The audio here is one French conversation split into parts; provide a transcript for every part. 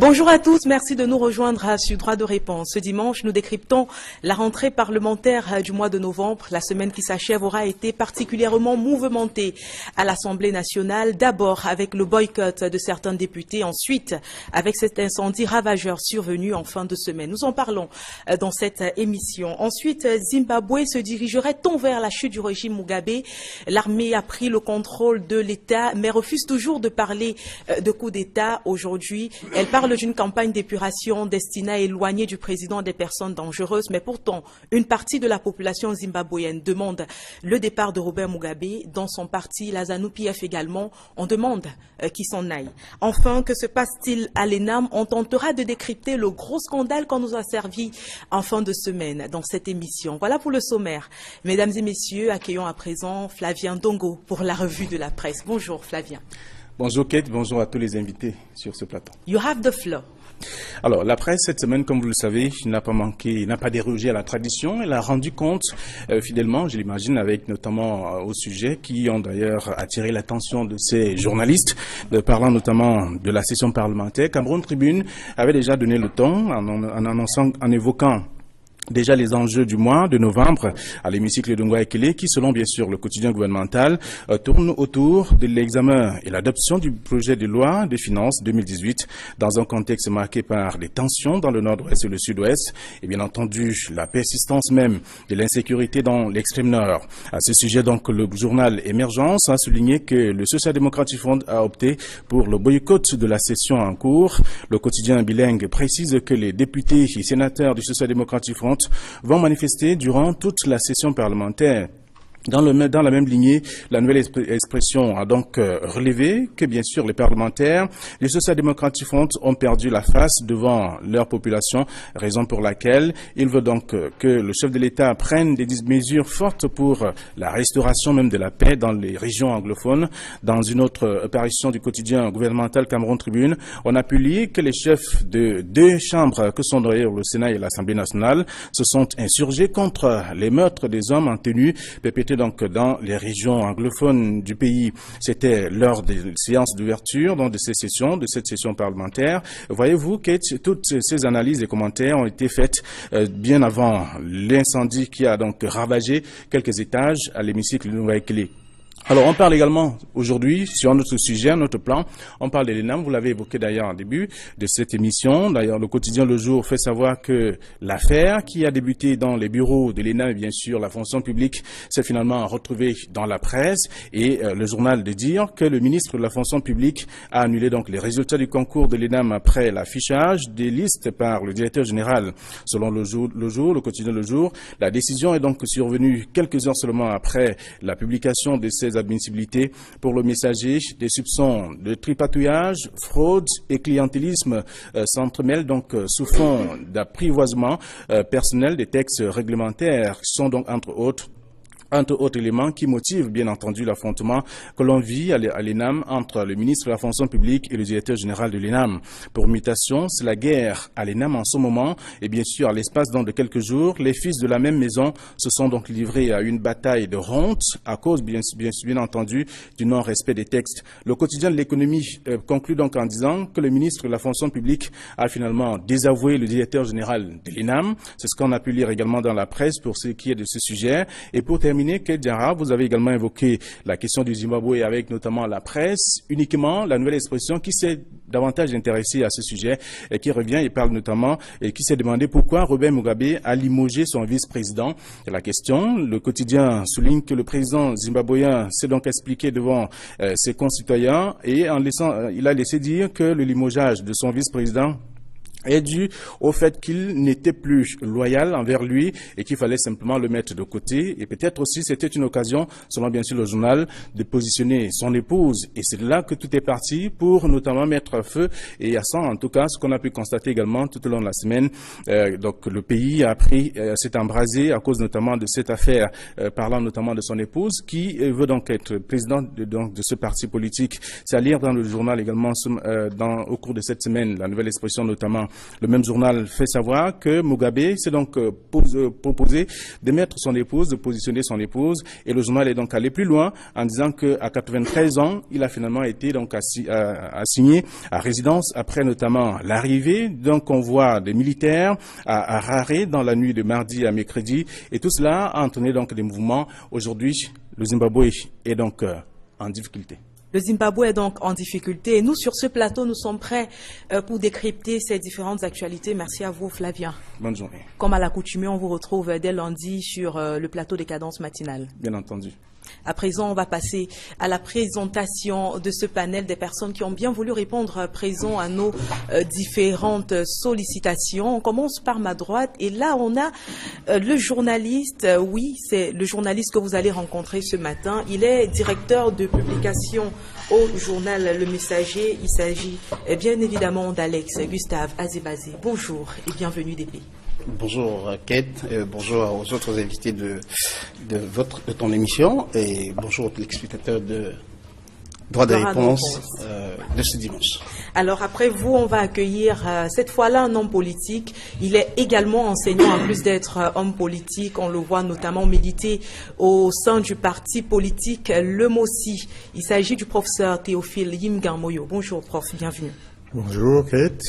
Bonjour à tous, merci de nous rejoindre sur Droit de réponse. Ce dimanche, nous décryptons la rentrée parlementaire du mois de novembre. La semaine qui s'achève aura été particulièrement mouvementée à l'Assemblée nationale. D'abord avec le boycott de certains députés, ensuite avec cet incendie ravageur survenu en fin de semaine. Nous en parlons dans cette émission. Ensuite, Zimbabwe se dirigerait-on vers la chute du régime Mugabe? L'armée a pris le contrôle de l'État, mais refuse toujours de parler de coup d'État aujourd'hui. Elle parle d'une campagne d'épuration destinée à éloigner du président des personnes dangereuses, mais pourtant, une partie de la population zimbabwéenne demande le départ de Robert Mugabe. Dans son parti, la ZANU-PF également, on demande qu'il s'en aille. Enfin, que se passe-t-il à l'ENAM? On tentera de décrypter le gros scandale qu'on nous a servi en fin de semaine dans cette émission. Voilà pour le sommaire. Mesdames et messieurs, accueillons à présent Flavien Dongo pour la revue de la presse. Bonjour Flavien. Bonjour Kate, bonjour à tous les invités sur ce plateau. You have the floor. Alors, la presse, cette semaine, comme vous le savez, n'a pas dérogé à la tradition. Elle a rendu compte fidèlement, je l'imagine, avec notamment au sujet qui ont d'ailleurs attiré l'attention de ces journalistes, parlant notamment de la session parlementaire. Cameroun Tribune avait déjà donné le ton en évoquant déjà les enjeux du mois de novembre à l'hémicycle de Ngouaekele qui, selon bien sûr le quotidien gouvernemental, tourne autour de l'examen et l'adoption du projet de loi des finances 2018 dans un contexte marqué par des tensions dans le nord-ouest et le sud-ouest et bien entendu la persistance même de l'insécurité dans l'extrême nord. À ce sujet donc, le journal Émergence a souligné que le Social Democratic Front a opté pour le boycott de la session en cours. Le quotidien bilingue précise que les députés et sénateurs du Social Democratic Front vont manifester durant toute la session parlementaire. Dans la même lignée, la nouvelle expression a donc relevé que, bien sûr, les parlementaires, les social-démocrates front ont perdu la face devant leur population, raison pour laquelle il veut donc que le chef de l'État prenne des mesures fortes pour la restauration même de la paix dans les régions anglophones. Dans une autre apparition du quotidien gouvernemental Cameroun Tribune, on a pu lire que les chefs de deux chambres, que sont d'ailleurs le Sénat et l'Assemblée nationale, se sont insurgés contre les meurtres des hommes en tenue perpétrés donc dans les régions anglophones du pays. C'était lors des séances d'ouverture de cette session parlementaire. Voyez-vous que toutes ces analyses et commentaires ont été faites bien avant l'incendie qui a donc ravagé quelques étages à l'hémicycle de Ngouaekele. Alors, on parle également aujourd'hui sur notre sujet, notre plan. On parle de l'ENAM. Vous l'avez évoqué d'ailleurs en début de cette émission. D'ailleurs, le quotidien Le Jour fait savoir que l'affaire qui a débuté dans les bureaux de l'ENAM, bien sûr, la fonction publique, s'est finalement retrouvée dans la presse. Et le journal de dire que le ministre de la fonction publique a annulé donc les résultats du concours de l'ENAM après l'affichage des listes par le directeur général. Selon le quotidien Le Jour, la décision est donc survenue quelques heures seulement après la publication de ces admissibilités. Pour le messager, des soupçons de tripatouillage, fraude et clientélisme s'entremêlent donc sous fond d'apprivoisement personnel des textes réglementaires qui sont donc entre autres éléments qui motivent bien entendu l'affrontement que l'on vit à l'ENAM entre le ministre de la fonction publique et le directeur général de l'ENAM. Pour mutation, c'est la guerre à l'ENAM en ce moment et bien sûr à l'espace de quelques jours, les fils de la même maison se sont donc livrés à une bataille de honte à cause bien entendu du non-respect des textes. Le quotidien de l'économie conclut donc en disant que le ministre de la fonction publique a finalement désavoué le directeur général de l'ENAM. C'est ce qu'on a pu lire également dans la presse pour ce qui est de ce sujet. Et pour terminer, Kate Diarra, vous avez également évoqué la question du Zimbabwe avec notamment la presse, uniquement la nouvelle expression qui s'est davantage intéressée à ce sujet et qui revient et parle notamment et qui s'est demandé pourquoi Robert Mugabe a limogé son vice-président. La question, le quotidien souligne que le président zimbabwéen s'est donc expliqué devant ses concitoyens et il a laissé dire que le limogeage de son vice-président est dû au fait qu'il n'était plus loyal envers lui et qu'il fallait simplement le mettre de côté. Et peut-être aussi c'était une occasion, selon bien sûr le journal, de positionner son épouse. Et c'est là que tout est parti pour notamment mettre feu. Et à ça, en tout cas, ce qu'on a pu constater également tout au long de la semaine, donc le pays s'est embrasé à cause notamment de cette affaire, parlant notamment de son épouse, qui veut donc être président de ce parti politique. C'est à lire dans le journal également au cours de cette semaine, la nouvelle expression notamment Le même journal fait savoir que Mugabe s'est donc proposé de mettre son épouse, de positionner son épouse, et le journal est donc allé plus loin en disant qu'à 93 ans, il a finalement été donc assigné à résidence après notamment l'arrivée d'un convoi de militaires à Harare dans la nuit de mardi à mercredi, et tout cela a entraîné donc des mouvements. Aujourd'hui, le Zimbabwe est donc en difficulté. Le Zimbabwe est donc en difficulté. Et nous, sur ce plateau, nous sommes prêts pour décrypter ces différentes actualités. Merci à vous, Flavien. Bonne journée. Comme à l'accoutumée, on vous retrouve dès lundi sur le plateau des cadences matinales. Bien entendu. À présent, on va passer à la présentation de ce panel des personnes qui ont bien voulu répondre présent à nos différentes sollicitations. On commence par ma droite et là, on a le journaliste. Oui, c'est le journaliste que vous allez rencontrer ce matin. Il est directeur de publication au journal Le Messager. Il s'agit bien évidemment d'Alex Gustave Azebazé. Bonjour et bienvenue DP. Bonjour Kate, bonjour aux autres invités de ton émission et bonjour aux téléspectateurs de Droit de réponse de ce dimanche. Alors après vous, on va accueillir cette fois-là un homme politique. Il est également enseignant en plus d'être homme politique. On le voit notamment militer au sein du parti politique Le Mossi. Il s'agit du professeur Théophile Yimgarmoyo. Bonjour prof, bienvenue. Bonjour Kate,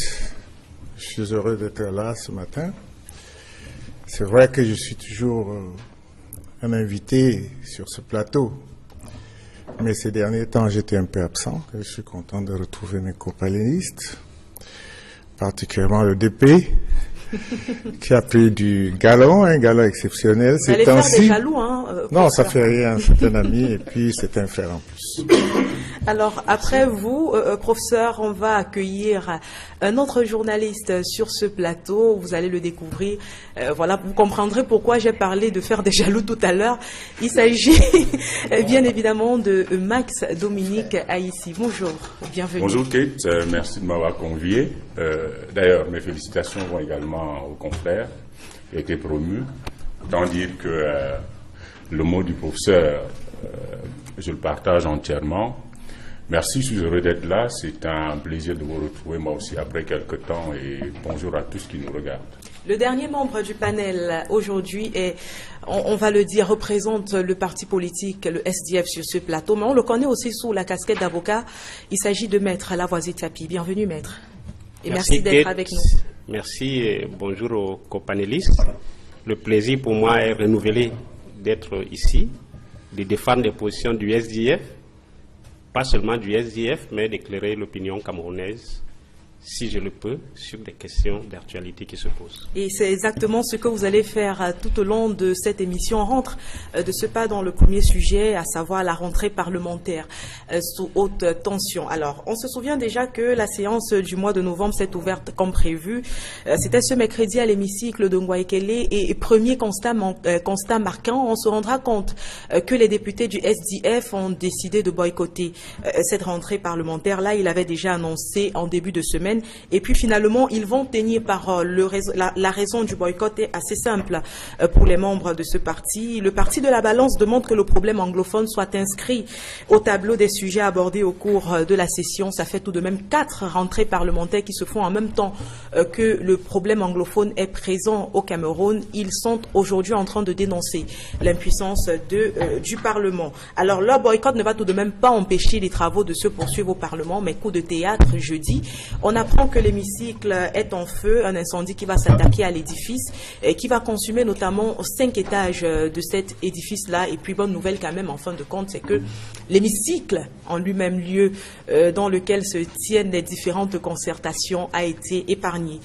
je suis heureux d'être là ce matin. C'est vrai que je suis toujours un invité sur ce plateau, mais ces derniers temps j'étais un peu absent. Je suis content de retrouver mes companélistes, particulièrement le DP, qui a pris du galon, un galon exceptionnel. Vous allez faire des jaloux, hein, non, ça fait rien, c'est un ami et puis c'est un frère en plus. Alors, après vous, professeur, on va accueillir un autre journaliste sur ce plateau. Vous allez le découvrir. Voilà, vous comprendrez pourquoi j'ai parlé de faire des jaloux tout à l'heure. Il s'agit bien évidemment de Max Dominique Aïssi. Bonjour, bienvenue. Bonjour Kate, merci de m'avoir convié. D'ailleurs, mes félicitations vont également aux confrères qui ont été promus. Autant dire que le mot du professeur, je le partage entièrement. Merci, je suis heureux d'être là. C'est un plaisir de vous retrouver moi aussi après quelques temps et bonjour à tous qui nous regardent. Le dernier membre du panel aujourd'hui est, on va le dire, représente le parti politique, le SDF sur ce plateau, mais on le connaît aussi sous la casquette d'avocat. Il s'agit de Maître Lavoisier Tapi. Bienvenue Maître. Et merci d'être avec nous. Merci et bonjour aux copanélistes. Le plaisir pour moi est renouvelé d'être ici, de défendre les positions du SDF. Pas seulement du SDF, mais d'éclairer l'opinion camerounaise, si je le peux, sur des questions d'actualité qui se posent. Et c'est exactement ce que vous allez faire tout au long de cette émission. On rentre de ce pas dans le premier sujet, à savoir la rentrée parlementaire sous haute tension. Alors, on se souvient déjà que la séance du mois de novembre s'est ouverte comme prévu. C'était ce mercredi à l'hémicycle de Ngwaekele et premier constat marquant, on se rendra compte que les députés du SDF ont décidé de boycotter cette rentrée parlementaire. Là, il avait déjà annoncé en début de semaine. Et puis finalement, ils vont tenir par la raison du boycott est assez simple pour les membres de ce parti. Le parti de la balance demande que le problème anglophone soit inscrit au tableau des sujets abordés au cours de la session. Ça fait tout de même 4 rentrées parlementaires qui se font en même temps que le problème anglophone est présent au Cameroun. Ils sont aujourd'hui en train de dénoncer l'impuissance du Parlement. Alors leur boycott ne va tout de même pas empêcher les travaux de se poursuivre au Parlement, mais coup de théâtre jeudi. On apprend que l'hémicycle est en feu, un incendie qui va s'attaquer à l'édifice et qui va consumer notamment 5 étages de cet édifice-là. Et puis, bonne nouvelle quand même, en fin de compte, c'est que l'hémicycle, en lui-même lieu dans lequel se tiennent les différentes concertations, a été épargné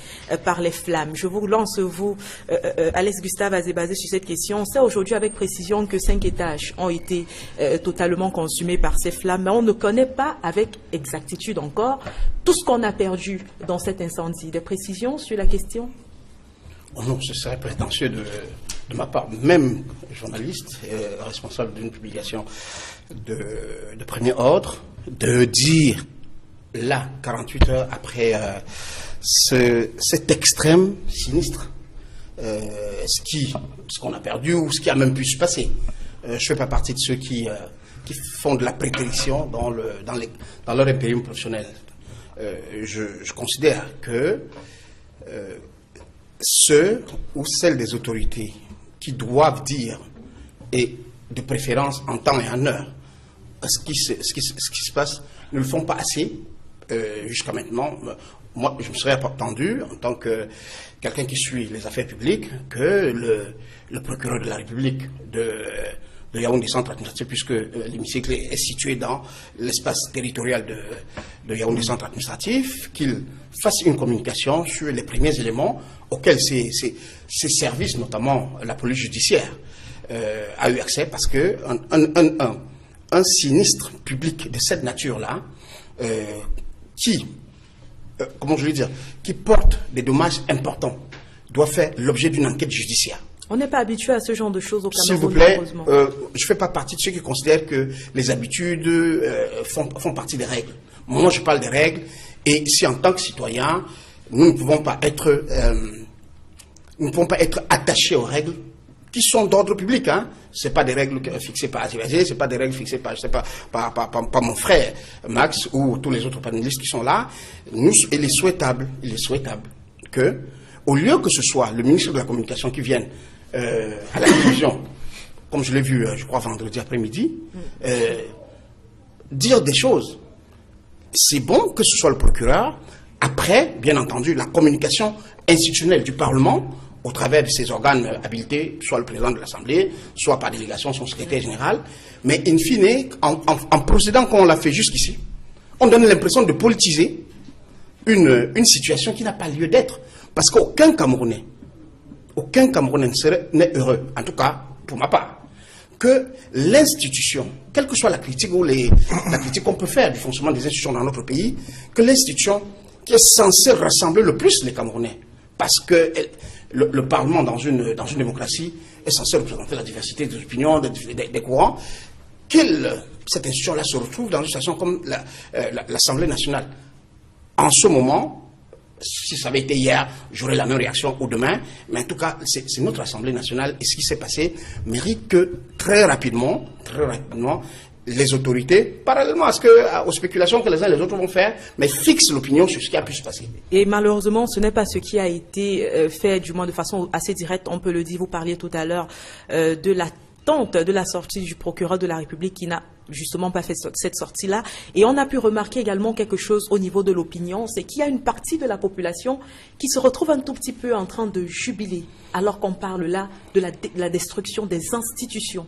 par les flammes. Je vous lance, vous, Alex Gustave Azebazé, sur cette question. On sait aujourd'hui avec précision que 5 étages ont été totalement consumés par ces flammes, mais on ne connaît pas avec exactitude encore tout ce qu'on a perdu dans cet incendie. Des précisions sur la question? Oh non, ce serait prétentieux de ma part, même journaliste, responsable d'une publication de premier ordre, de dire là, 48 heures après cet extrême sinistre, ce qu'on a perdu ou ce qui a même pu se passer. Je ne fais pas partie de ceux qui font de la prétérition dans leur impérium professionnel. Je considère que ceux ou celles des autorités qui doivent dire, et de préférence en temps et en heure, ce qui se passe, ne le font pas assez jusqu'à maintenant. Moi, je me serais attendu, en tant que quelqu'un qui suit les affaires publiques, que le procureur de la République de Yaoundé Centre Administratif, puisque l'hémicycle est situé dans l'espace territorial de Yaoundé Centre Administratif, qu'il fasse une communication sur les premiers éléments auxquels ces services, notamment la police judiciaire, a eu accès, parce que un sinistre public de cette nature-là, comment je vais dire, qui porte des dommages importants, doit faire l'objet d'une enquête judiciaire. On n'est pas habitué à ce genre de choses au Cameroun. S'il vous plaît, malheureusement. je ne fais pas partie de ceux qui considèrent que les habitudes font partie des règles. Moi, je parle des règles, et si en tant que citoyen, nous ne pouvons pas être attachés aux règles qui sont d'ordre public, hein. C'est pas des règles fixées par AZBAZ, c'est pas des règles fixées par, je sais pas, par mon frère Max ou tous les autres panélistes qui sont là. Il est souhaitable que, au lieu que ce soit le ministre de la Communication qui vienne à la télévision, comme je l'ai vu, je crois, vendredi après-midi, dire des choses. C'est bon que ce soit le procureur, après, bien entendu, la communication institutionnelle du Parlement, au travers de ses organes habilités, soit le président de l'Assemblée, soit par délégation son secrétaire général. Mais in fine, en procédant comme on l'a fait jusqu'ici, on donne l'impression de politiser une situation qui n'a pas lieu d'être. Parce qu'aucun Camerounais n'est heureux, en tout cas pour ma part, que l'institution, quelle que soit la critique ou la critique qu'on peut faire du fonctionnement des institutions dans notre pays, que l'institution qui est censée rassembler le plus les Camerounais, parce que le Parlement, dans une démocratie, est censé représenter la diversité des opinions, des courants, cette institution-là se retrouve dans une situation comme l'Assemblée nationale. En ce moment, si ça avait été hier, j'aurais la même réaction ou demain, mais en tout cas, c'est notre Assemblée nationale, et ce qui s'est passé mérite que très rapidement, les autorités, parallèlement aux spéculations que les uns et les autres vont faire, mais fixent l'opinion sur ce qui a pu se passer. Et malheureusement, ce n'est pas ce qui a été fait, du moins de façon assez directe, on peut le dire. Vous parliez tout à l'heure de l'attente de la sortie du procureur de la République qui n'a justement pas fait cette sortie-là. Et on a pu remarquer également quelque chose au niveau de l'opinion, c'est qu'il y a une partie de la population qui se retrouve un tout petit peu en train de jubiler, alors qu'on parle là de la destruction des institutions.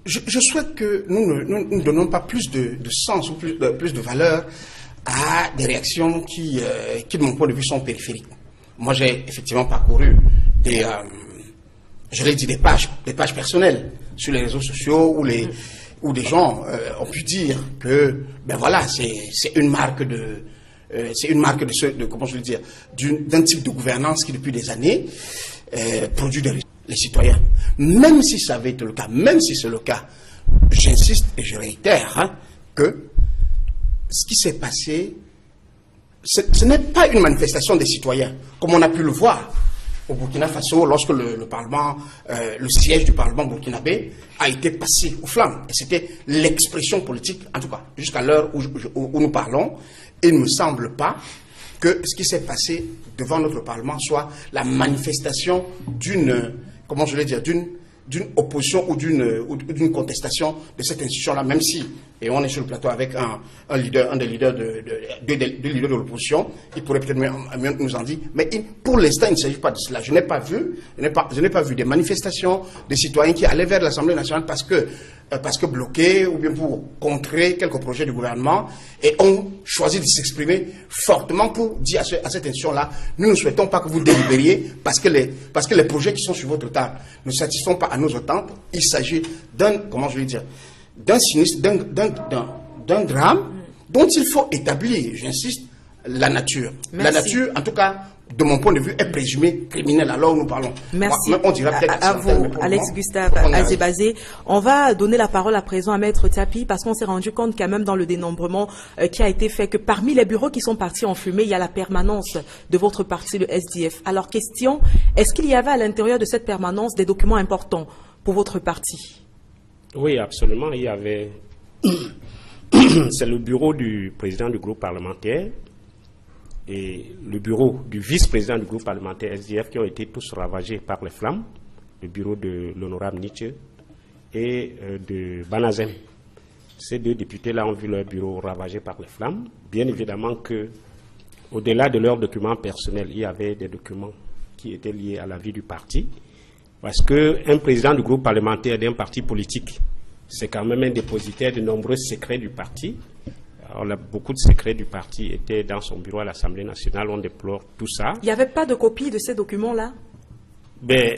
Je souhaite que nous ne donnons pas plus de sens ou plus de valeur à des réactions qui, de mon point de vue, sont périphériques. Moi, j'ai effectivement parcouru je l'ai dit, des pages personnelles sur les réseaux sociaux où des gens ont pu dire que, ben voilà, c'est une marque comment je veux dire, d'un type de gouvernance qui, depuis des années, produit les citoyens. Même si ça avait été le cas, même si c'est le cas, j'insiste et je réitère que ce qui s'est passé, ce n'est pas une manifestation des citoyens, comme on a pu le voir au Burkina Faso lorsque le Parlement, le siège du Parlement burkinabé a été passé aux flammes. Et c'était l'expression politique, en tout cas, jusqu'à l'heure où nous parlons. Il ne me semble pas que ce qui s'est passé devant notre Parlement soit la manifestation d'une, comment je vais dire, d'une opposition ou d'une contestation de cette institution-là, même si, et on est sur le plateau avec un des leaders de l'opposition, il pourrait peut-être mieux nous en dire, mais pour l'instant, il ne s'agit pas de cela. Je n'ai pas vu des manifestations de citoyens qui allaient vers l'Assemblée nationale parce que bloqués ou bien pour contrer quelques projets du gouvernement et ont choisi de s'exprimer fortement pour dire à cette institution-là, nous ne souhaitons pas que vous délibériez parce que les projets qui sont sur votre table ne satisfont pas à nos attentes. Il s'agit d'un sinistre, d'un drame dont il faut établir, j'insiste, la nature. Merci. La nature, en tout cas, de mon point de vue, est présumée criminelle. Alors nous parlons. Merci. On dira à vous, Alex Gustave Azebazé. On va donner la parole à présent à Maître Tapi parce qu'on s'est rendu compte quand même dans le dénombrement qui a été fait que parmi les bureaux qui sont partis en fumée, il y a la permanence de votre parti, le SDF. Alors question, est-ce qu'il y avait à l'intérieur de cette permanence des documents importants pour votre parti? Oui, absolument. Il y avait... C'est le bureau du président du groupe parlementaire et le bureau du vice-président du groupe parlementaire SDF qui ont été tous ravagés par les flammes, le bureau de l'honorable Nietzsche et de Banazem. Ces deux députés-là ont vu leur bureau ravagé par les flammes. Bien évidemment que, au-delà de leurs documents personnels, il y avait des documents qui étaient liés à la vie du parti. Parce qu'un président du groupe parlementaire d'un parti politique, c'est quand même un dépositaire de nombreux secrets du parti. Alors, beaucoup de secrets du parti étaient dans son bureau à l'Assemblée nationale. On déplore tout ça. Il n'y avait pas de copie de ces documents-là? Ben,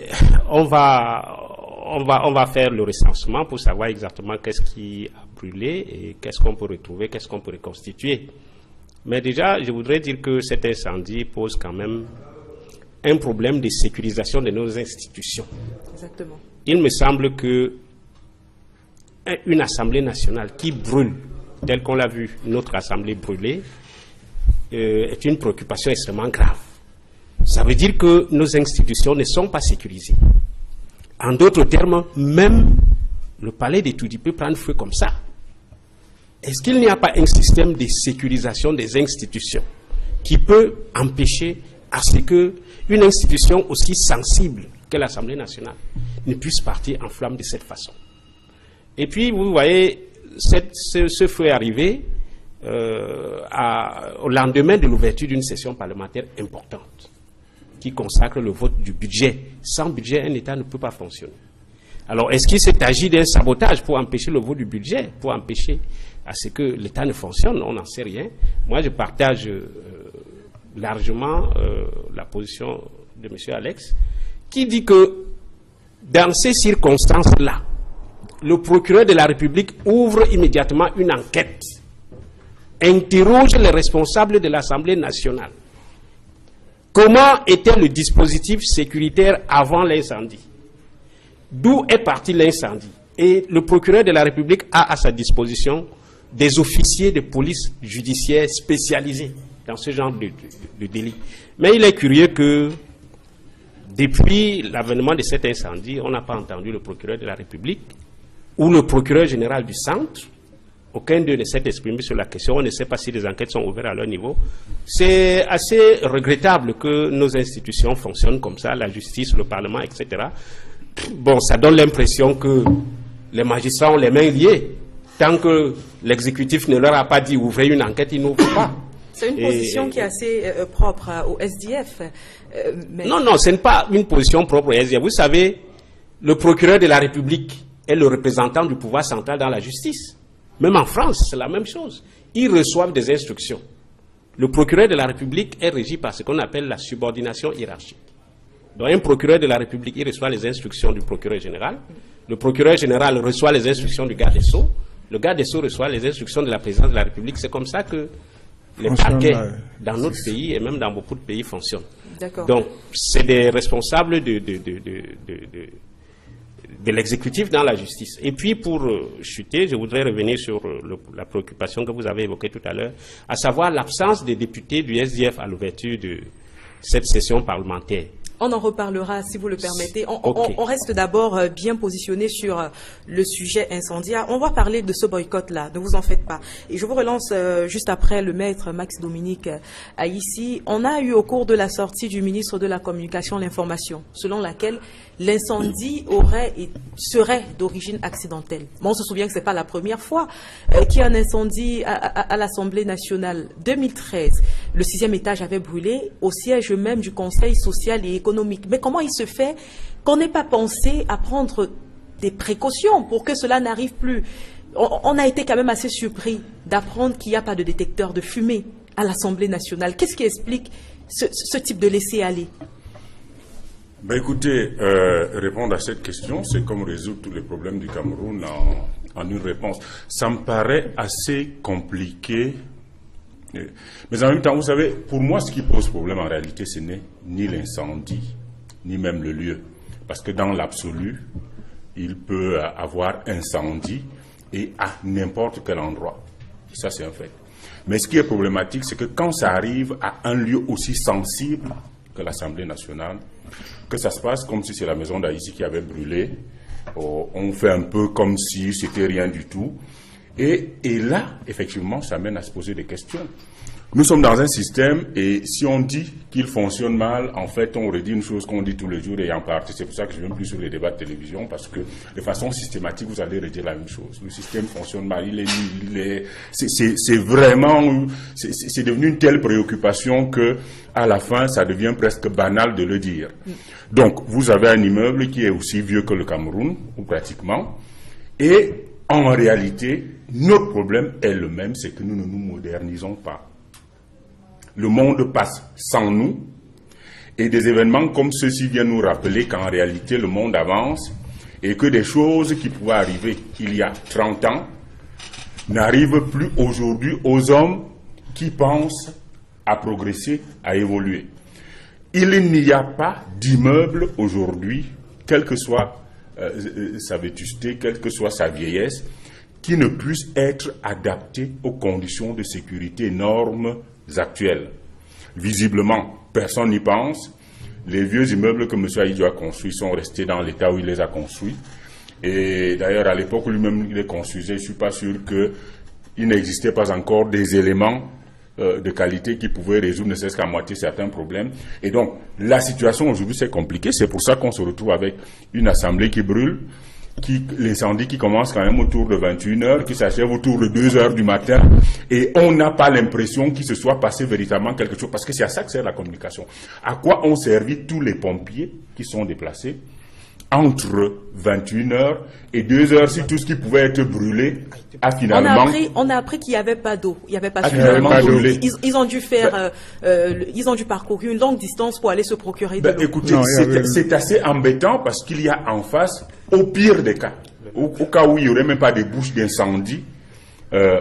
on va faire le recensement pour savoir exactement qu'est-ce qui a brûlé et qu'est-ce qu'on peut retrouver, qu'est-ce qu'on peut reconstituer. Mais déjà, je voudrais dire que cet incendie pose quand même un problème de sécurisation de nos institutions. Exactement. Il me semble que une Assemblée nationale qui brûle, telle qu'on l'a vu, notre Assemblée brûlée, est une préoccupation extrêmement grave. Ça veut dire que nos institutions ne sont pas sécurisées. En d'autres termes, même le palais d'Etoudi peut prendre feu comme ça. Est-ce qu'il n'y a pas un système de sécurisation des institutions qui peut empêcher à ce qu'une institution aussi sensible que l'Assemblée nationale ne puisse partir en flammes de cette façon? Et puis, vous voyez, ce feu est arrivé au lendemain de l'ouverture d'une session parlementaire importante qui consacre le vote du budget. Sans budget, un État ne peut pas fonctionner. Alors, est-ce qu'il s'est agi d'un sabotage pour empêcher le vote du budget, pour empêcher à ce que l'État ne fonctionne? On n'en sait rien. Moi, je partage largement la position de M. Alex, qui dit que dans ces circonstances-là, le procureur de la République ouvre immédiatement une enquête, interroge les responsables de l'Assemblée nationale. Comment était le dispositif sécuritaire avant l'incendie? D'où est parti l'incendie? Et le procureur de la République a à sa disposition des officiers de police judiciaire spécialisés dans ce genre de délit. Mais il est curieux que depuis l'avènement de cet incendie, on n'a pas entendu le procureur de la République ou le procureur général du centre. Aucun d'eux ne s'est exprimé sur la question. On ne sait pas si les enquêtes sont ouvertes à leur niveau. C'est assez regrettable que nos institutions fonctionnent comme ça, la justice, le Parlement, etc. Bon, ça donne l'impression que les magistrats ont les mains liées. Tant que l'exécutif ne leur a pas dit ouvrez une enquête, ils n'ouvrent pas. C'est une position qui est assez propre au SDF. Non, ce n'est pas une position propre au SDF. Vous savez, le procureur de la République est le représentant du pouvoir central dans la justice. Même en France, c'est la même chose. Ils reçoivent des instructions. Le procureur de la République est régi par ce qu'on appelle la subordination hiérarchique. Donc un procureur de la République, il reçoit les instructions du procureur général. Le procureur général reçoit les instructions du garde des Sceaux. Le garde des Sceaux reçoit les instructions de la présidence de la République. C'est comme ça que les parquets dans notre pays et même dans beaucoup de pays fonctionnent. Donc c'est des responsables de l'exécutif dans la justice. Et puis pour chuter, je voudrais revenir sur la préoccupation que vous avez évoquée tout à l'heure, à savoir l'absence des députés du SDF à l'ouverture de cette session parlementaire. On en reparlera si vous le permettez. On reste d'abord bien positionné sur le sujet incendiaire. On va parler de ce boycott-là, ne vous en faites pas. Et je vous relance juste après le maître Max Dominique ici. On a eu au cours de la sortie du ministre de la Communication l'information selon laquelle l'incendie serait d'origine accidentelle. Bon, on se souvient que ce n'est pas la première fois qu'il y a un incendie à l'Assemblée nationale. 2013, le 6e étage avait brûlé au siège même du Conseil social et économique. Mais comment il se fait qu'on n'ait pas pensé à prendre des précautions pour que cela n'arrive plus? On a été quand même assez surpris d'apprendre qu'il n'y a pas de détecteur de fumée à l'Assemblée nationale. Qu'est-ce qui explique ce type de laisser-aller? Ben écoutez, répondre à cette question, c'est comme résoudre tous les problèmes du Cameroun en une réponse. Ça me paraît assez compliqué. Mais en même temps, vous savez, pour moi, ce qui pose problème en réalité, ce n'est ni l'incendie, ni même le lieu. Parce que dans l'absolu, il peut avoir incendie et à n'importe quel endroit. Et ça, c'est un fait. Mais ce qui est problématique, c'est que quand ça arrive à un lieu aussi sensible que l'Assemblée nationale, que ça se passe comme si c'est la maison d'Haïti qui avait brûlé, on fait un peu comme si c'était rien du tout. Et là, effectivement, ça mène à se poser des questions. Nous sommes dans un système et si on dit qu'il fonctionne mal, en fait, on redit une chose qu'on dit tous les jours et en partie, c'est pour ça que je ne viens plus sur les débats de télévision parce que de façon systématique, vous allez redire la même chose. Le système fonctionne mal, c'est vraiment, c'est devenu une telle préoccupation que à la fin, ça devient presque banal de le dire. Donc, vous avez un immeuble qui est aussi vieux que le Cameroun, ou pratiquement, et en réalité, notre problème est le même, c'est que nous ne nous modernisons pas. Le monde passe sans nous et des événements comme ceux-ci viennent nous rappeler qu'en réalité le monde avance et que des choses qui pouvaient arriver il y a 30 ans n'arrivent plus aujourd'hui aux hommes qui pensent à progresser, à évoluer. Il n'y a pas d'immeuble aujourd'hui, quelle que soit sa vétusté, quelle que soit sa vieillesse, qui ne puisse être adapté aux conditions de sécurité normes actuelles. Visiblement, personne n'y pense. Les vieux immeubles que M. Aïdjo a construits sont restés dans l'état où il les a construits. Et d'ailleurs, à l'époque où lui-même il les construisait, je ne suis pas sûr qu'il n'existait pas encore des éléments de qualité qui pouvaient résoudre ne serait-ce qu'à moitié certains problèmes. Et donc, la situation aujourd'hui, c'est compliqué. C'est pour ça qu'on se retrouve avec une assemblée qui brûle, l'incendie qui commence quand même autour de 21h, qui s'achève autour de 2h du matin, et on n'a pas l'impression qu'il se soit passé véritablement quelque chose, parce que c'est à ça que sert la communication. À quoi ont servi tous les pompiers qui sont déplacés entre 21h et 2h, si tout ce qui pouvait être brûlé a finalement... On a appris qu'il n'y avait pas d'eau, il n'y avait pas suffisamment d'eau. Ils ont dû faire, ils ont dû parcourir une longue distance pour aller se procurer de l'eau. Écoutez, c'est assez embêtant parce qu'il y a en face, au pire des cas, au cas où il n'y aurait même pas de bouches d'incendie,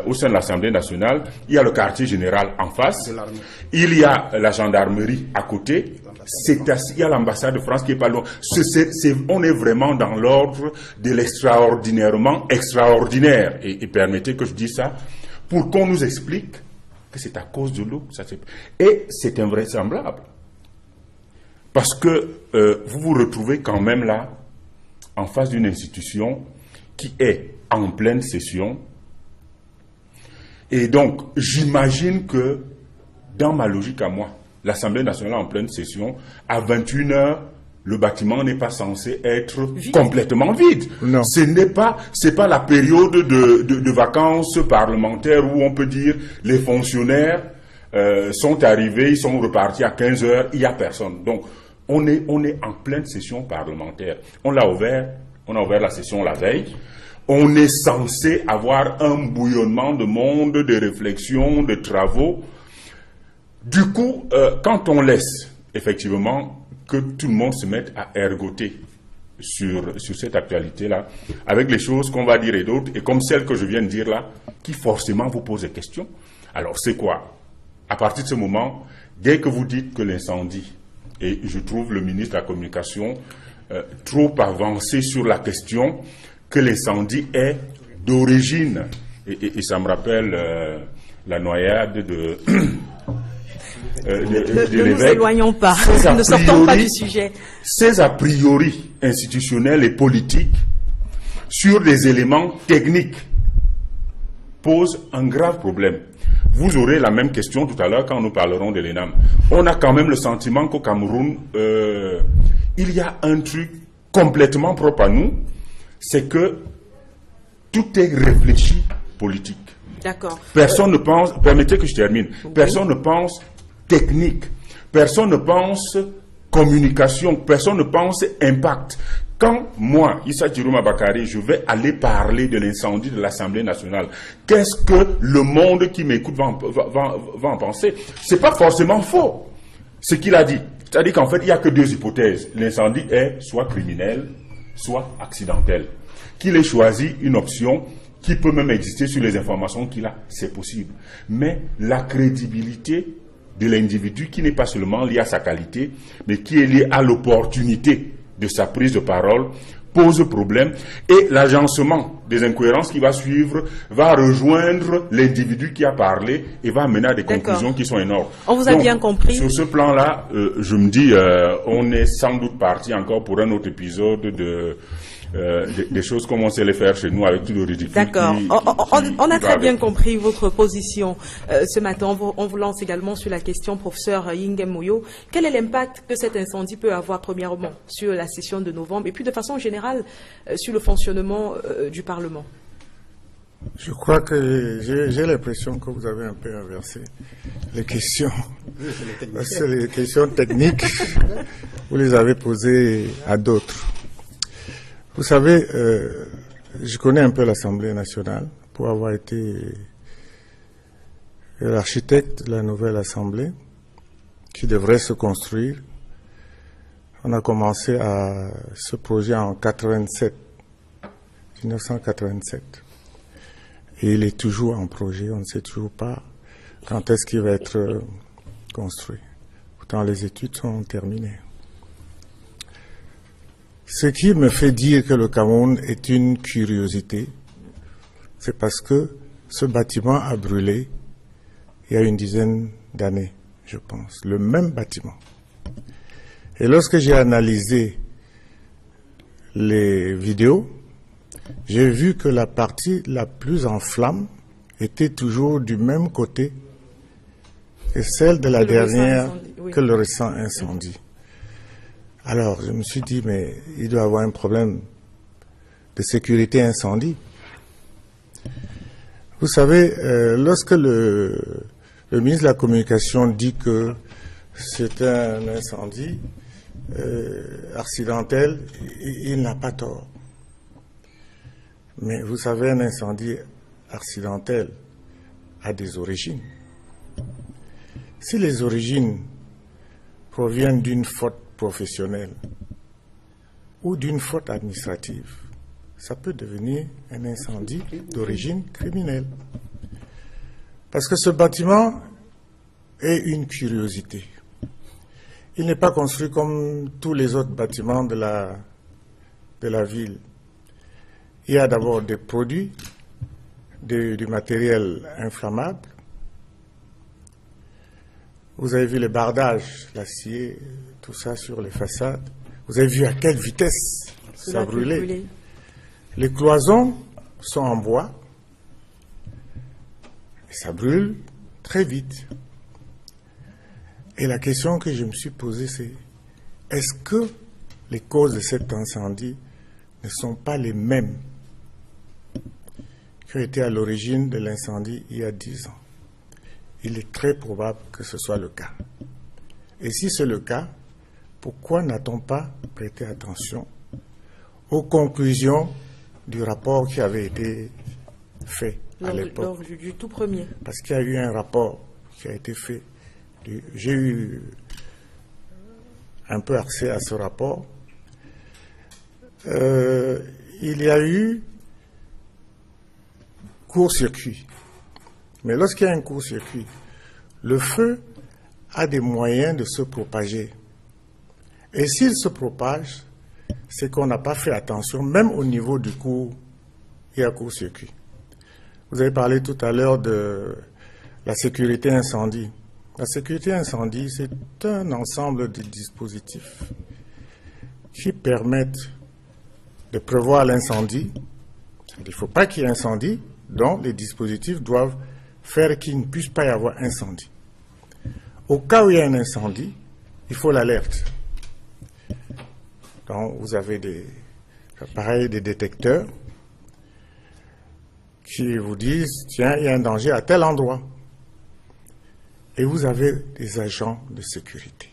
au sein de l'Assemblée nationale, il y a le quartier général en face, il y a la gendarmerie à côté, il y a l'ambassade de France qui est pas loin. On est vraiment dans l'ordre de l'extraordinairement extraordinaire. Et permettez que je dise ça, pour qu'on nous explique que c'est à cause de l'eau. Et c'est invraisemblable. Parce que vous vous retrouvez quand même là, en face d'une institution qui est en pleine session. Et donc, j'imagine que, dans ma logique à moi, l'Assemblée nationale en pleine session, à 21h, le bâtiment n'est pas censé être complètement vide. Non. C'est pas la période de vacances parlementaires où on peut dire les fonctionnaires sont arrivés, ils sont repartis à 15h, il n'y a personne. Donc, on est en pleine session parlementaire. On a ouvert la session la veille. On est censé avoir un bouillonnement de monde, de réflexion, de travaux. Du coup, quand on laisse effectivement que tout le monde se mette à ergoter sur cette actualité-là, avec les choses qu'on va dire et d'autres, et comme celle que je viens de dire là, qui forcément vous pose des questions. Alors c'est quoi? À partir de ce moment, dès que vous dites que l'incendie, et je trouve le ministre de la Communication trop avancé sur la question, que l'incendie est d'origine, et ça me rappelle la noyade de ne nous éloignons pas, ne sortons pas du sujet. Ces a priori institutionnels et politiques sur des éléments techniques posent un grave problème. Vous aurez la même question tout à l'heure quand nous parlerons de l'ENAM. On a quand même le sentiment qu'au Cameroun, il y a un truc complètement propre à nous, c'est que tout est réfléchi politique. D'accord. Personne ne pense, permettez que je termine, personne ne pense technique, personne ne pense communication, personne ne pense impact. Quand moi, Issa Djirouma Bakari, je vais aller parler de l'incendie de l'Assemblée nationale, qu'est-ce que le monde qui m'écoute va en penser? C'est pas forcément faux, ce qu'il a dit. C'est-à-dire qu'en fait, il n'y a que deux hypothèses. L'incendie est soit criminel, soit accidentel. Qu'il ait choisi une option qui peut même exister sur les informations qu'il a, c'est possible. Mais la crédibilité de l'individu, qui n'est pas seulement liée à sa qualité, mais qui est liée à l'opportunité de sa prise de parole, pose problème. Et l'agencement des incohérences qui va suivre va rejoindre l'individu qui a parlé et va amener à des conclusions qui sont énormes. On vous a bien compris. Sur ce plan-là, je me dis, on est sans doute parti encore pour un autre épisode des choses comme on sait les faire chez nous avec tout le ridicule. D'accord. On a très bien compris votre position ce matin. On vous lance également sur la question, professeur Yingem Moyo. Quel est l'impact que cet incendie peut avoir, premièrement, sur la session de novembre et puis de façon générale sur le fonctionnement du Parlement? Je crois que j'ai l'impression que vous avez un peu inversé les questions. C'est les questions techniques, vous les avez posées à d'autres. Vous savez, je connais un peu l'Assemblée nationale pour avoir été l'architecte de la nouvelle Assemblée qui devrait se construire. On a commencé à ce projet en 1987. Et il est toujours en projet, on ne sait toujours pas quand est-ce qu'il va être construit. Pourtant, les études sont terminées. Ce qui me fait dire que le Cameroun est une curiosité, c'est parce que ce bâtiment a brûlé il y a une dizaine d'années, je pense, le même bâtiment. Et lorsque j'ai analysé les vidéos, j'ai vu que la partie la plus en flamme était toujours du même côté que celle de la dernière, que le récent incendie. Alors, je me suis dit, mais il doit y avoir un problème de sécurité incendie. Vous savez, lorsque le ministre de la Communication dit que c'est un incendie accidentel, il n'a pas tort. Mais vous savez, un incendie accidentel a des origines. Si les origines proviennent d'une faute professionnelle ou d'une faute administrative, ça peut devenir un incendie d'origine criminelle. Parce que ce bâtiment est une curiosité. Il n'est pas construit comme tous les autres bâtiments de la ville. Il y a d'abord des produits, du matériel inflammable. Vous avez vu les bardages, l'acier, tout ça sur les façades. Vous avez vu à quelle vitesse ça brûlait. Les cloisons sont en bois et ça brûle très vite. Et la question que je me suis posée, c'est est-ce que les causes de cet incendie ne sont pas les mêmes qui ont été à l'origine de l'incendie il y a 10 ans. Il est très probable que ce soit le cas. Et si c'est le cas, pourquoi n'a-t-on pas prêté attention aux conclusions du rapport qui avait été fait à l'époque? Lors du tout premier. Parce qu'il y a eu un rapport qui a été fait. J'ai eu un peu accès à ce rapport. Il y a eu court-circuit. Mais lorsqu'il y a un court-circuit, le feu a des moyens de se propager. Et s'il se propage, c'est qu'on n'a pas fait attention, même au niveau du cours, il y a court-circuit. Vous avez parlé tout à l'heure de la sécurité incendie. La sécurité incendie, c'est un ensemble de dispositifs qui permettent de prévoir l'incendie. Il ne faut pas qu'il y ait incendie, donc les dispositifs doivent faire qu'il ne puisse pas y avoir incendie. Au cas où il y a un incendie, il faut l'alerte. Donc vous avez des appareils, des détecteurs qui vous disent, tiens, il y a un danger à tel endroit. Et vous avez des agents de sécurité.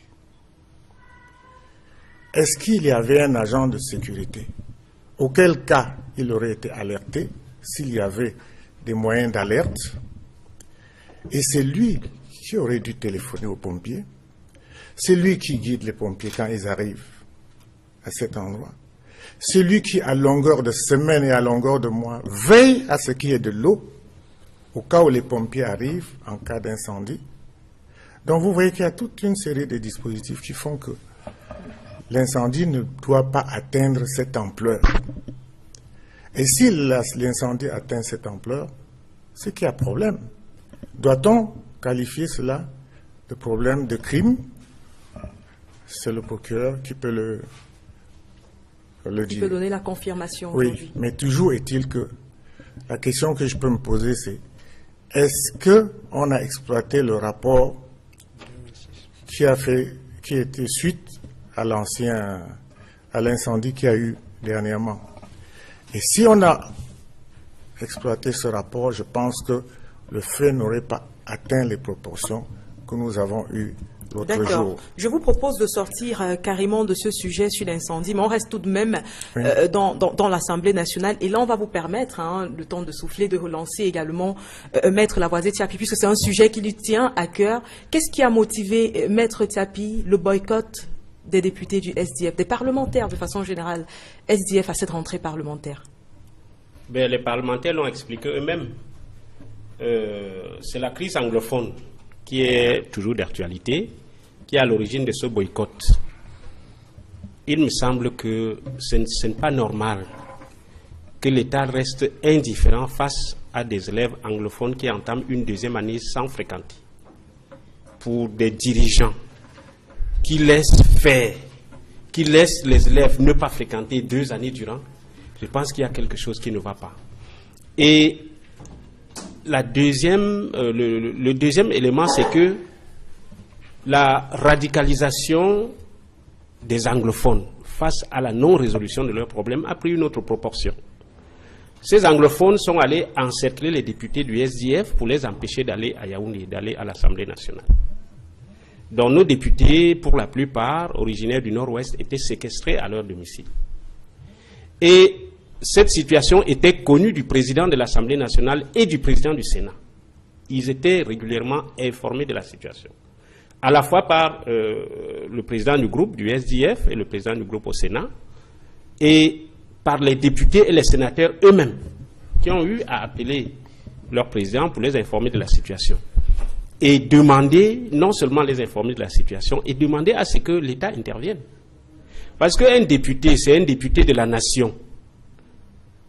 Est-ce qu'il y avait un agent de sécurité? Auquel cas il aurait été alerté s'il y avait des moyens d'alerte? Et c'est lui qui aurait dû téléphoner aux pompiers. C'est lui qui guide les pompiers quand ils arrivent à cet endroit. C'est lui qui, à longueur de semaine et à longueur de mois, veille à ce qu'il y ait de l'eau au cas où les pompiers arrivent en cas d'incendie. Donc vous voyez qu'il y a toute une série de dispositifs qui font que l'incendie ne doit pas atteindre cette ampleur. Et si l'incendie atteint cette ampleur, c'est qu'il y a problème. Doit-on qualifier cela de problème de crime? C'est le procureur qui peut le dire. Tu peux donner la confirmation Oui, aujourd'hui. mais toujours est-il que la question que je peux me poser, c'est est-ce qu'on a exploité le rapport qui était suite à l'incendie qu'il y a eu dernièrement? Et si on a exploité ce rapport, je pense que le feu n'aurait pas atteint les proportions que nous avons eues l'autre jour. D'accord. Je vous propose de sortir carrément de ce sujet sur l'incendie, mais on reste tout de même dans l'Assemblée nationale. Et là, on va vous permettre, le temps de souffler, de relancer également Maître Lavoisier Tiapi, puisque c'est un sujet qui lui tient à cœur. Qu'est-ce qui a motivé Maître Tiapi, le boycott des députés du SDF, des parlementaires de façon générale, SDF à cette rentrée parlementaire? Ben, les parlementaires l'ont expliqué eux-mêmes. C'est la crise anglophone qui est toujours d'actualité, qui est à l'origine de ce boycott. Il me semble que ce n'est pas normal que l'État reste indifférent face à des élèves anglophones qui entament une deuxième année sans fréquenter. Pour des dirigeants qui laissent faire, qui laissent les élèves ne pas fréquenter 2 années durant, je pense qu'il y a quelque chose qui ne va pas. Et le deuxième élément, c'est que la radicalisation des anglophones face à la non-résolution de leurs problèmes a pris une autre proportion. Ces anglophones sont allés encercler les députés du SDF pour les empêcher d'aller à Yaoundé, d'aller à l'Assemblée nationale. Donc nos députés, pour la plupart, originaires du Nord-Ouest, étaient séquestrés à leur domicile. Et cette situation était connue du président de l'Assemblée nationale et du président du Sénat. Ils étaient régulièrement informés de la situation, à la fois par le président du groupe du SDF et le président du groupe au Sénat, et par les députés et les sénateurs eux-mêmes, qui ont eu à appeler leur président pour les informer de la situation. Et demander, non seulement les informer de la situation, et demander à ce que l'État intervienne. Parce qu'un député, c'est un député de la nation.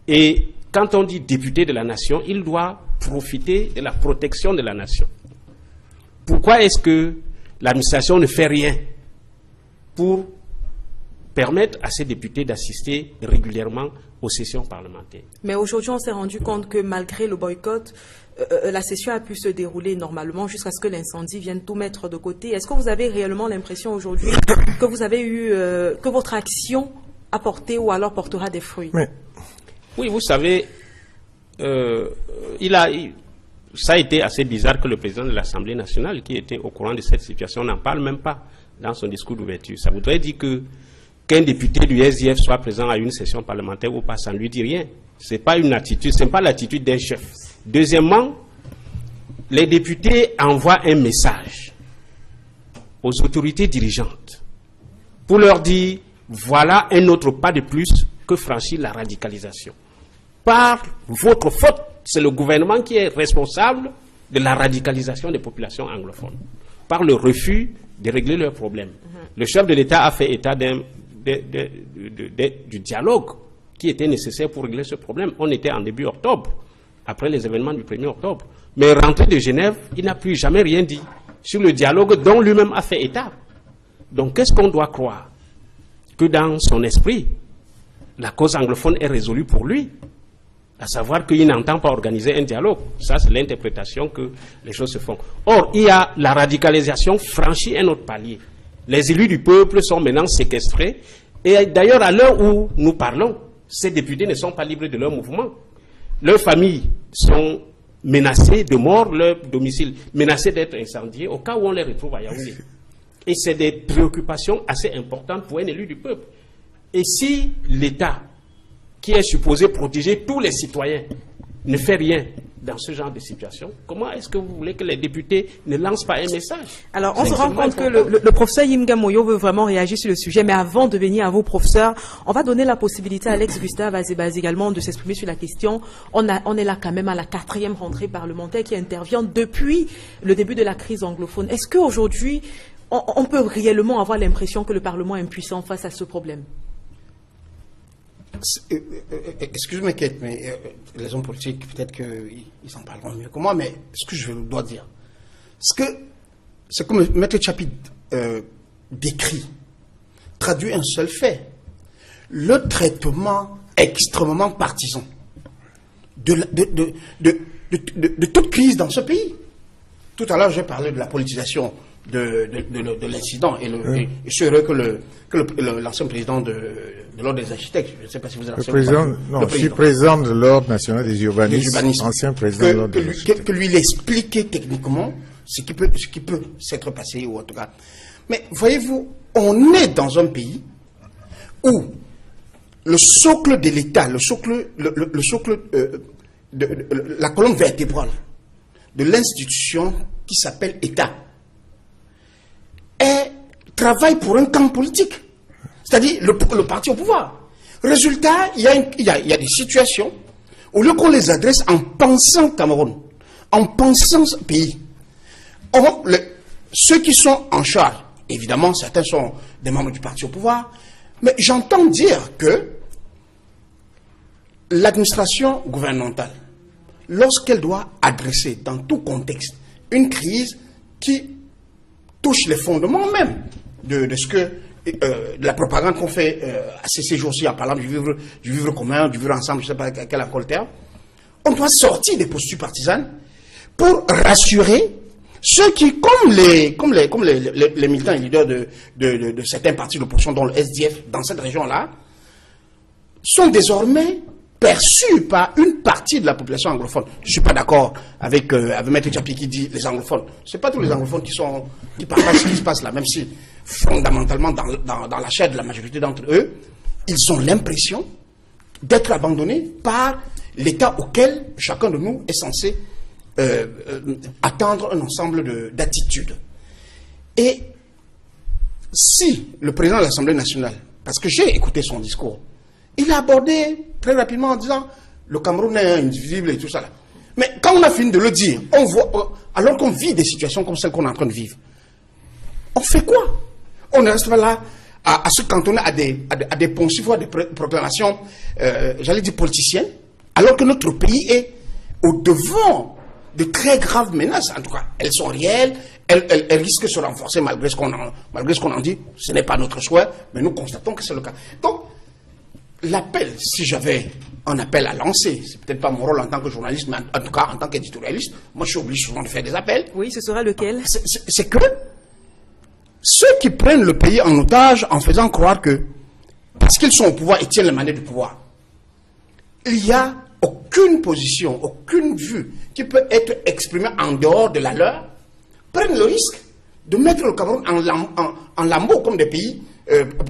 Et quand on dit député de la nation, il doit profiter de la protection de la nation. Pourquoi est-ce que l'administration ne fait rien pour permettre à ces députés d'assister régulièrement aux sessions parlementaires? Mais aujourd'hui, on s'est rendu compte que malgré le boycott, la session a pu se dérouler normalement jusqu'à ce que l'incendie vienne tout mettre de côté. Est-ce que vous avez réellement l'impression aujourd'hui que vous avez eu, que votre action a porté ou alors portera des fruits? Oui, vous savez, ça a été assez bizarre que le président de l'Assemblée nationale, qui était au courant de cette situation, n'en parle même pas dans son discours d'ouverture. Ça voudrait dire qu'un député du SDF soit présent à une session parlementaire ou pas, ça ne lui dit rien. Ce n'est pas une attitude, ce n'est pas l'attitude d'un chef. Deuxièmement, les députés envoient un message aux autorités dirigeantes pour leur dire, voilà un autre pas de plus que franchir la radicalisation. Par votre faute, c'est le gouvernement qui est responsable de la radicalisation des populations anglophones, par le refus de régler leurs problèmes. Le chef de l'État a fait état du dialogue qui était nécessaire pour régler ce problème. On était en début octobre, après les événements du 1er octobre. Mais rentré de Genève, il n'a plus jamais rien dit sur le dialogue dont lui-même a fait état. Donc qu'est-ce qu'on doit croire? Que dans son esprit, la cause anglophone est résolue pour lui, à savoir qu'il n'entend pas organiser un dialogue. Ça, c'est l'interprétation que les choses se font. Or, il y a la radicalisation franchit un autre palier. Les élus du peuple sont maintenant séquestrés. Et d'ailleurs, à l'heure où nous parlons, ces députés ne sont pas libres de leur mouvement. Leurs familles sont menacées de mort, leur domicile menacé d'être incendié au cas où on les retrouve à Yaoundé. Et c'est des préoccupations assez importantes pour un élu du peuple. Et si l'État, qui est supposé protéger tous les citoyens, ne fait rien dans ce genre de situation, comment est-ce que vous voulez que les députés ne lancent pas un message? Alors, on se rend compte que le professeur Yimga Moyo veut vraiment réagir sur le sujet, mais avant de venir à vous, professeur, on va donner la possibilité à Alex Gustave Azebaz également de s'exprimer sur la question. On est là quand même à la 4e rentrée parlementaire qui intervient depuis le début de la crise anglophone. Est-ce qu'aujourd'hui, on peut réellement avoir l'impression que le Parlement est impuissant face à ce problème? Excuse-moi, Kate, mais les hommes politiques, peut-être qu'ils en parleront mieux que moi, mais ce que je dois dire, ce que Maître Tiapi décrit, traduit un seul fait. le traitement extrêmement partisan de toute crise dans ce pays. Tout à l'heure, j'ai parlé de la politisation de l'incident et je suis heureux que l'ancien président de l'Ordre des architectes, je ne sais pas si vous êtes je suis président de l'Ordre national des urbanistes, ancien président de l'Ordre des architectes. Que lui l'expliquer techniquement ce qui peut s'être passé, ou en tout cas. Mais voyez-vous, on est dans un pays où le socle de l'État, la colonne vertébrale de l'institution qui s'appelle État, travaille pour un camp politique, c'est-à-dire le parti au pouvoir. Résultat, il y a des situations au lieu qu'on les adresse en pensant Cameroun, en pensant ce pays. Ceux qui sont en charge, évidemment, certains sont des membres du parti au pouvoir, mais j'entends dire que l'administration gouvernementale, lorsqu'elle doit adresser dans tout contexte une crise qui touche les fondements même de la propagande qu'on fait à ces jours-ci en parlant du vivre commun, du vivre ensemble, je ne sais pas quel encore le terme, on doit sortir des postures partisanes pour rassurer ceux qui, comme les militants et leaders de certains partis d'opposition, dont le SDF, dans cette région-là, sont désormais perçus par une partie de la population anglophone. Je ne suis pas d'accord avec Maître Tchapi qui dit les anglophones. Ce n'est pas tous les anglophones qui partagent ce qui se passe là, même si fondamentalement dans la chair de la majorité d'entre eux, ils ont l'impression d'être abandonnés par l'État auquel chacun de nous est censé attendre un ensemble d'attitudes. Et si le président de l'Assemblée nationale, parce que j'ai écouté son discours, il a abordé très rapidement en disant le Cameroun est indivisible et tout ça là. Mais quand on a fini de le dire, on voit, alors qu'on vit des situations comme celles qu'on est en train de vivre, on fait quoi? On ne reste pas là à se cantonner à des poncifs ou à des proclamations, j'allais dire politiciennes, alors que notre pays est au devant de très graves menaces. En tout cas, elles sont réelles, elles risquent de se renforcer malgré ce qu'on en dit. Ce n'est pas notre souhait, mais nous constatons que c'est le cas. Donc, l'appel, si j'avais un appel à lancer, c'est peut-être pas mon rôle en tant que journaliste, mais en tout cas en tant qu'éditorialiste, moi je suis obligé souvent de faire des appels. Oui, ce sera lequel? C'est que ceux qui prennent le pays en otage en faisant croire que, parce qu'ils sont au pouvoir et tiennent les manettes du pouvoir, il n'y a aucune position, aucune vue qui peut être exprimée en dehors de la leur, prennent le risque de mettre le Cameroun en lambeaux comme des pays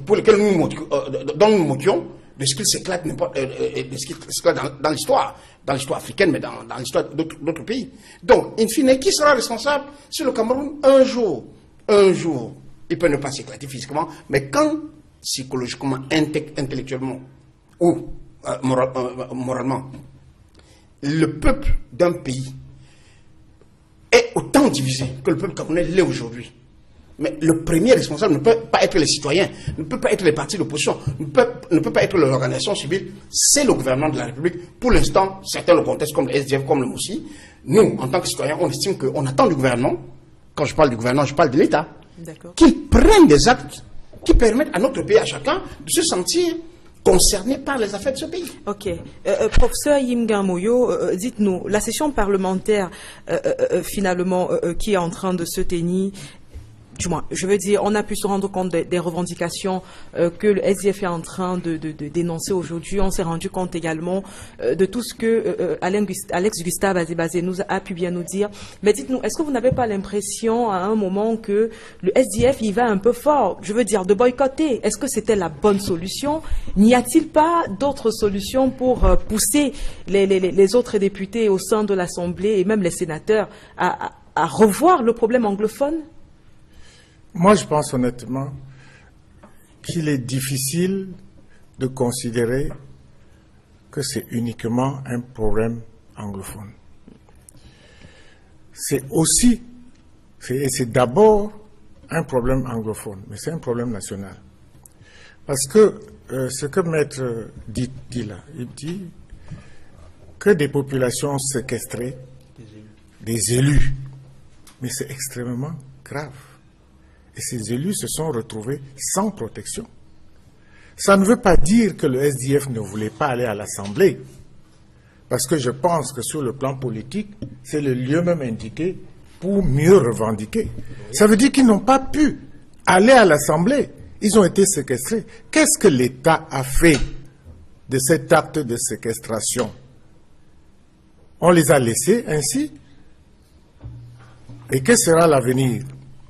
pour lesquels dont nous moquions de ce qu'il s'éclate dans l'histoire africaine, mais dans l'histoire d'autres pays. Donc, in fine, qui sera responsable si le Cameroun, un jour, il peut ne pas s'éclater physiquement, mais quand, psychologiquement, intellectuellement ou moralement, le peuple d'un pays est autant divisé que le peuple camerounais l'est aujourd'hui. Mais le premier responsable ne peut pas être les citoyens, ne peut pas être les partis d'opposition, ne peut pas être l'organisation civile, c'est le gouvernement de la République. Pour l'instant, certains le contestent comme le SDF, comme le MOUSSI. Nous, en tant que citoyens, on estime qu'on attend du gouvernement, quand je parle du gouvernement, je parle de l'État, qu'il prenne des actes qui permettent à notre pays, à chacun, de se sentir concerné par les affaires de ce pays. Ok. Professeur Yimga Moyo, dites-nous, la session parlementaire, finalement, qui est en train de se tenir, du moins, je veux dire, on a pu se rendre compte des revendications que le SDF est en train de dénoncer aujourd'hui. On s'est rendu compte également de tout ce que Alex Gustave Azebazé nous a pu bien nous dire. Mais dites-nous, est-ce que vous n'avez pas l'impression à un moment que le SDF y va un peu fort? Je veux dire, de boycotter. Est-ce que c'était la bonne solution? N'y a-t-il pas d'autres solutions pour pousser les autres députés au sein de l'Assemblée et même les sénateurs à revoir le problème anglophone? Moi, je pense honnêtement qu'il est difficile de considérer que c'est uniquement un problème anglophone. C'est aussi, c'est d'abord un problème anglophone, mais c'est un problème national. Parce que ce que Maître dit là, il dit que des populations séquestrées, des élus, mais c'est extrêmement grave. Et ces élus se sont retrouvés sans protection. Ça ne veut pas dire que le SDF ne voulait pas aller à l'Assemblée. Parce que je pense que sur le plan politique, c'est le lieu même indiqué pour mieux revendiquer. Ça veut dire qu'ils n'ont pas pu aller à l'Assemblée. Ils ont été séquestrés. Qu'est-ce que l'État a fait de cet acte de séquestration? On les a laissés ainsi. Et quel sera l'avenir?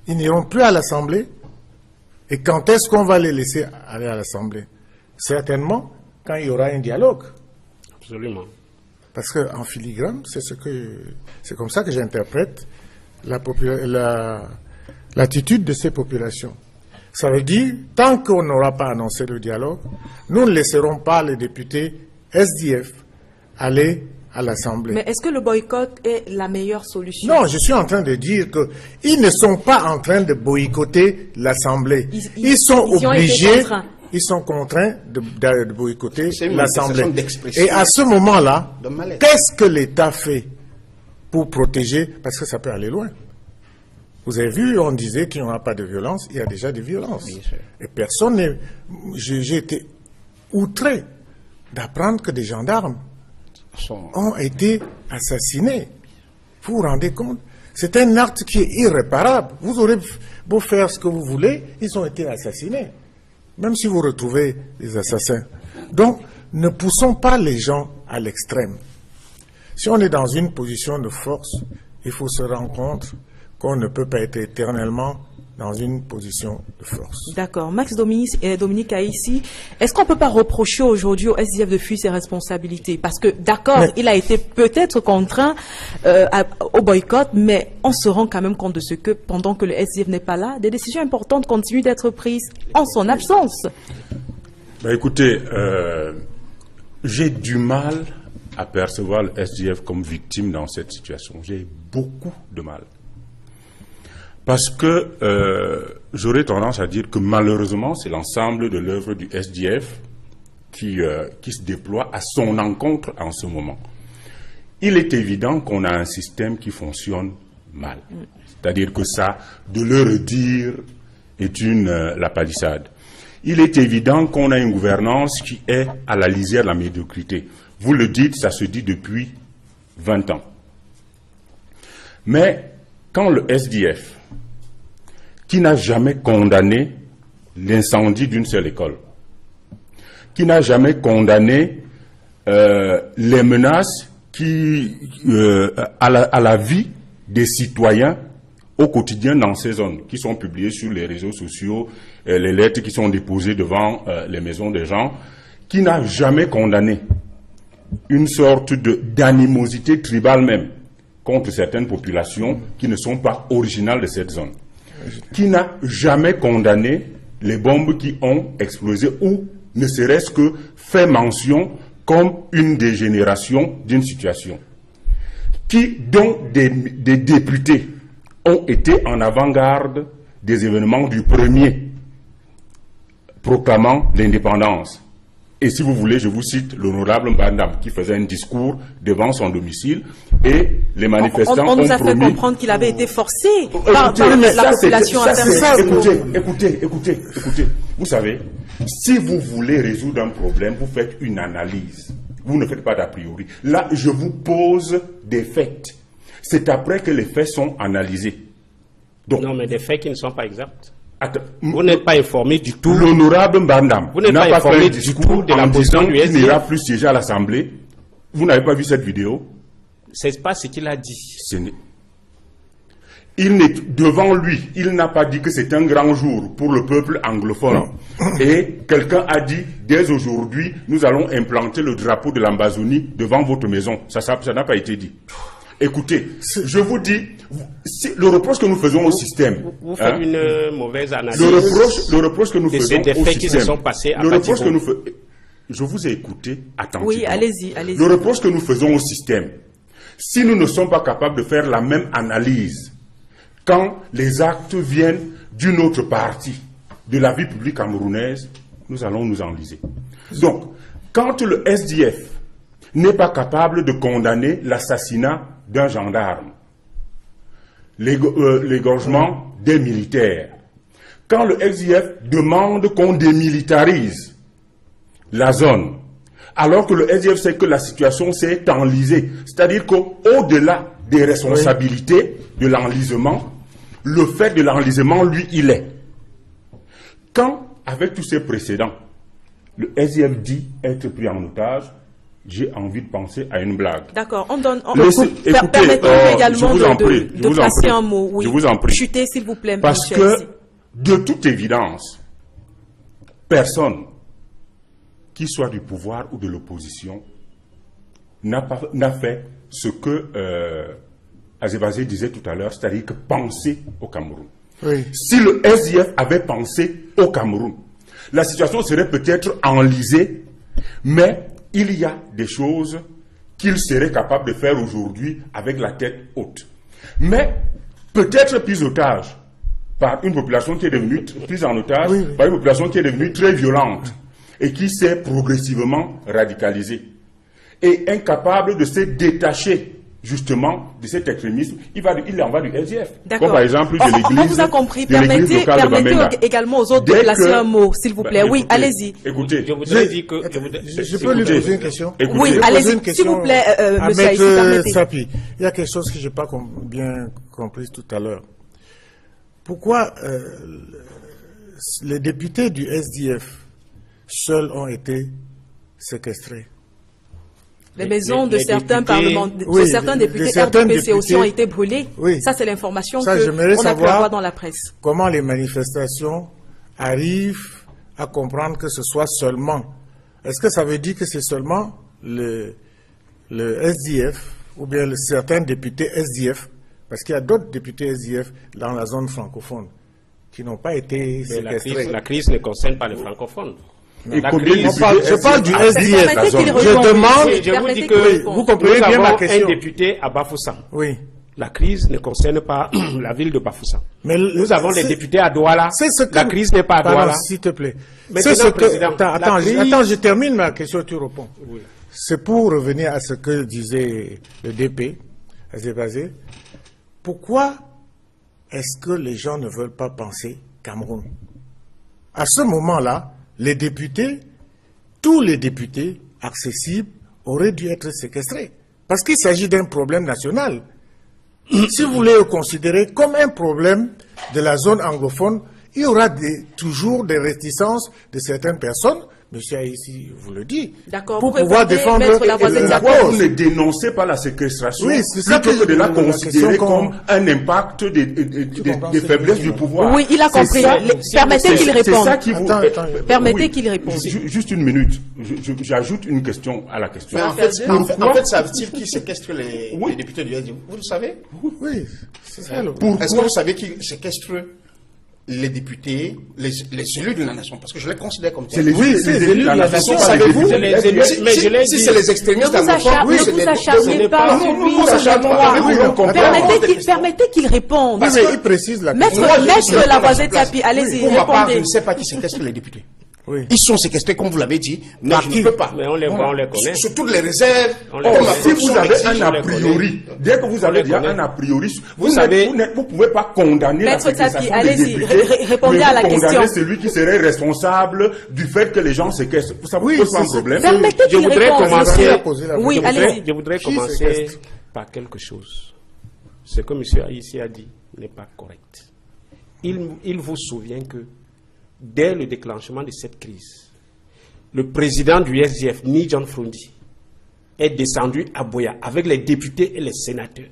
Ils n'iront plus à l'Assemblée. Et quand est-ce qu'on va les laisser aller à l'Assemblée? Certainement quand il y aura un dialogue. Absolument. Parce qu'en filigrane, c'est comme ça que j'interprète l'attitude de ces populations. Ça veut dire, tant qu'on n'aura pas annoncé le dialogue, nous ne laisserons pas les députés SDF aller à l'Assemblée. Mais est-ce que le boycott est la meilleure solution? Non, je suis en train de dire qu'ils ne sont pas en train de boycotter l'Assemblée. Ils sont obligés, ils sont contraints de boycotter l'Assemblée. Et à ce moment-là, qu'est-ce que l'État fait pour protéger? Parce que ça peut aller loin. Vous avez vu, on disait qu'il n'y aura pas de violence, il y a déjà des violences. Et personne n'est... J'ai été outré d'apprendre que des gendarmes ont été assassinés. Vous vous rendez compte? C'est un acte qui est irréparable. Vous aurez beau faire ce que vous voulez, ils ont été assassinés. Même si vous retrouvez les assassins. Donc, ne poussons pas les gens à l'extrême. Si on est dans une position de force, il faut se rendre compte qu'on ne peut pas être éternellement dans une position de force. D'accord. Max Dominique Aïssi, est-ce qu'on ne peut pas reprocher aujourd'hui au SDF de fuir ses responsabilités? Parce que, d'accord, il a été peut-être contraint au boycott, mais on se rend quand même compte de ce que, pendant que le SDF n'est pas là, des décisions importantes continuent d'être prises en son absence. Ben écoutez, j'ai du mal à percevoir le SDF comme victime dans cette situation. J'ai beaucoup de mal. Parce que j'aurais tendance à dire que malheureusement, c'est l'ensemble de l'œuvre du SDF qui se déploie à son encontre en ce moment. Il est évident qu'on a un système qui fonctionne mal. C'est-à-dire que ça, de le redire, est la palissade. Il est évident qu'on a une gouvernance qui est à la lisière de la médiocrité. Vous le dites, ça se dit depuis 20 ans. Mais quand le SDF, qui n'a jamais condamné l'incendie d'une seule école, qui n'a jamais condamné les menaces à la vie des citoyens au quotidien dans ces zones, qui sont publiées sur les réseaux sociaux, les lettres qui sont déposées devant les maisons des gens, qui n'a jamais condamné une sorte d'animosité tribale même contre certaines populations qui ne sont pas originales de cette zone, qui n'a jamais condamné les bombes qui ont explosé ou ne serait-ce que fait mention comme une dégénération d'une situation, dont des députés ont été en avant-garde des événements du premier proclamant l'indépendance. Et si vous voulez, je vous cite l'honorable Mbandam qui faisait un discours devant son domicile et les manifestants on nous a fait comprendre qu'il avait été forcé par la population à faire ça. Écoutez. Vous savez, si vous voulez résoudre un problème, vous faites une analyse. Vous ne faites pas d'a priori. Là, je vous pose des faits. C'est après que les faits sont analysés. Donc, non, mais des faits qui ne sont pas exacts. Vous n'êtes pas informé du tout. L'honorable Mbandam n'a pas fait un discours de la position du SDF. Il n'ira plus siéger à l'Assemblée. Vous n'avez pas vu cette vidéo? C'est pas ce qu'il a dit. Devant lui, il n'a pas dit que c'est un grand jour pour le peuple anglophone. Et quelqu'un a dit, dès aujourd'hui, nous allons implanter le drapeau de l'Ambazonie devant votre maison. Ça n'a pas été dit. Écoutez, je vous dis, le reproche que nous faisons au système. Vous faites une mauvaise analyse. Le reproche que nous faisons au système. Qui se sont passés à je vous ai écouté attentivement. Oui, allez-y. Le reproche que nous faisons au système, si nous ne sommes pas capables de faire la même analyse quand les actes viennent d'une autre partie de la vie publique camerounaise, nous allons nous enliser. Donc, quand le SDF n'est pas capable de condamner l'assassinat d'un gendarme, l'égorgement des militaires, quand le SDF demande qu'on démilitarise la zone, alors que le SDF sait que la situation s'est enlisée. C'est-à-dire qu'au-delà des responsabilités de l'enlisement, le fait de l'enlisement, lui, il est. Quand, avec tous ces précédents, le SDF dit être pris en otage, j'ai envie de penser à une blague. D'accord, permettez-moi également de placer un mot. Oui. Je vous en prie. Chutez, s'il vous plaît. Parce que, de toute évidence, personne, qu'il soit du pouvoir ou de l'opposition, n'a fait ce que Azebazé disait tout à l'heure, c'est-à-dire que penser au Cameroun. Oui. Si le SDF avait pensé au Cameroun, la situation serait peut-être enlisée, mais il y a des choses qu'il serait capable de faire aujourd'hui avec la tête haute. Mais peut-être prise otage par une population qui est devenue prise en otage, par une population qui est devenue très violente et qui s'est progressivement radicalisée et incapable de se détacher justement de cet extrémisme. Il en va du SDF. Comme par exemple de l'église. On vous a compris. Permettez également aux autres de placer un mot, s'il vous plaît. Oui, allez-y. Écoutez, je voudrais dire que... Je peux lui poser une question? Oui, allez-y, s'il vous plaît, monsieur Aïssi, permettez. Sapi, il y a quelque chose que je n'ai pas bien compris tout à l'heure. Pourquoi les députés du SDF seuls ont été séquestrés? Les maisons de certains députés RDPC aussi ont été brûlées. Oui. Ça, c'est l'information qu'on a pu avoir dans la presse. Comment les manifestations arrivent à comprendre que ce soit seulement... Est-ce que ça veut dire que c'est seulement le SDF ou bien certains députés SDF, parce qu'il y a d'autres députés SDF dans la zone francophone qui n'ont pas été séquestrés? La crise ne concerne pas les francophones. Je parle du SDF. Je demande. Je vous dis que vous comprenez bien ma question. Un député à Bafoussam. Oui. La crise ne concerne pas la ville de Bafoussam. Mais nous avons des députés à Douala. La crise n'est pas à Douala. S'il te plaît. Attends, je termine ma question, tu réponds. Oui. C'est pour revenir à ce que disait le DP, Azebazé. Pourquoi est-ce que les gens ne veulent pas penser Cameroun? À ce moment-là, les députés, tous les députés accessibles auraient dû être séquestrés. Parce qu'il s'agit d'un problème national. Si vous voulez le considérer comme un problème de la zone anglophone, il y aura toujours des réticences de certaines personnes. Monsieur Aïssi vous le dit. D'accord. Pour pouvoir défendre la cause. Vous ne dénoncez pas la séquestration, plutôt que de la considérer comme un impact des faiblesses du pouvoir. Oui, il a compris. Permettez qu'il réponde. Permettez qu'il réponde. Juste une minute. J'ajoute une question à la question. En fait, savent-ils qui séquestre les députés du SDF? Vous le savez? Oui, c'est ça. Est-ce que vous savez qui séquestre les députés, les élus de la nation, parce que je les considère comme tels. C'est les élus de la nation, savez-vous? Si c'est les extrémistes anglophones, ne vous acharnez pas sur lui. Permettez qu'il réponde. Mais il précise la question. Maître Lavoisier Tapi, allez-y, pour ma part, je répondez. ne sais pas qui séquestre les députés. Oui. Ils sont séquestrés, comme vous l'avez dit, mais je ne peux pas. Mais on les connaît. Sur toutes les réserves. Si vous avez un a priori, dès que vous avez déjà un a priori, vous ne pouvez pas condamner la séquestration des députés, répondez à la question. Condamner celui qui serait responsable du fait que les gens séquestrent. Ça vous pose pas un problème. Permettez qu'il réponde. Oui, allez-y. Je voudrais commencer par quelque chose. Ce que M. Aïssi a dit n'est pas correct. Il vous souvient que dès le déclenchement de cette crise, le président du SDF, Ni John Frundi, est descendu à Boya avec les députés et les sénateurs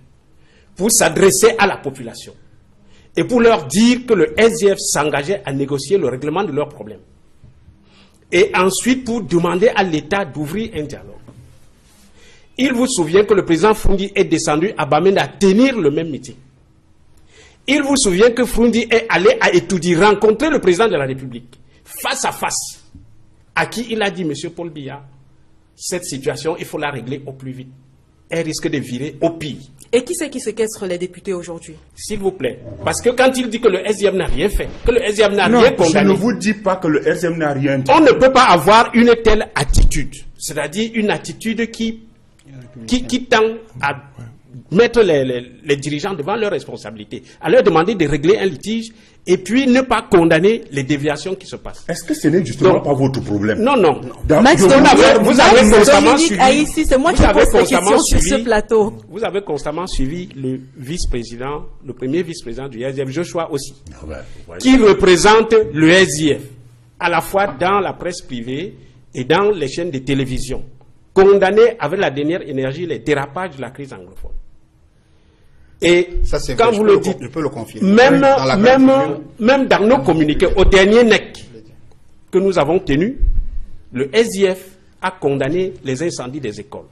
pour s'adresser à la population et pour leur dire que le SDF s'engageait à négocier le règlement de leurs problèmes. Et ensuite pour demander à l'État d'ouvrir un dialogue. Il vous souvient que le président Frundi est descendu à Bamenda tenir le même meeting. Il vous souvient que Frundi est allé à Etoudi rencontrer le président de la République, face à face, à qui il a dit, Monsieur Paul Biya, cette situation, il faut la régler au plus vite. Elle risque de virer au pire. Et qui c'est qui séquestre les députés aujourd'hui? S'il vous plaît. Parce que quand il dit que le SDF n'a rien fait, que le SDF n'a rien condamné... Je ne vous dis pas que le SDF n'a rien dit. On ne peut pas avoir une telle attitude. C'est-à-dire une attitude qui tend à mettre les dirigeants devant leurs responsabilités, à leur demander de régler un litige et puis ne pas condamner les déviations qui se passent. Est-ce que ce n'est justement pas votre problème? Non, non. Max, vous avez constamment suivi. Haïssi, c'est moi qui pose ces questions sur ce plateau. Vous avez constamment suivi le vice-président, le premier vice-président du SDF, Joshua aussi, qui représente le SDF, à la fois dans la presse privée et dans les chaînes de télévision, condamné avec la dernière énergie les dérapages de la crise anglophone. Et ça, quand vrai, vous le dites, je peux le confirmer. Même dans nos communiqués, au dernier NEC que nous avons tenu, le SDF a condamné les incendies des écoles.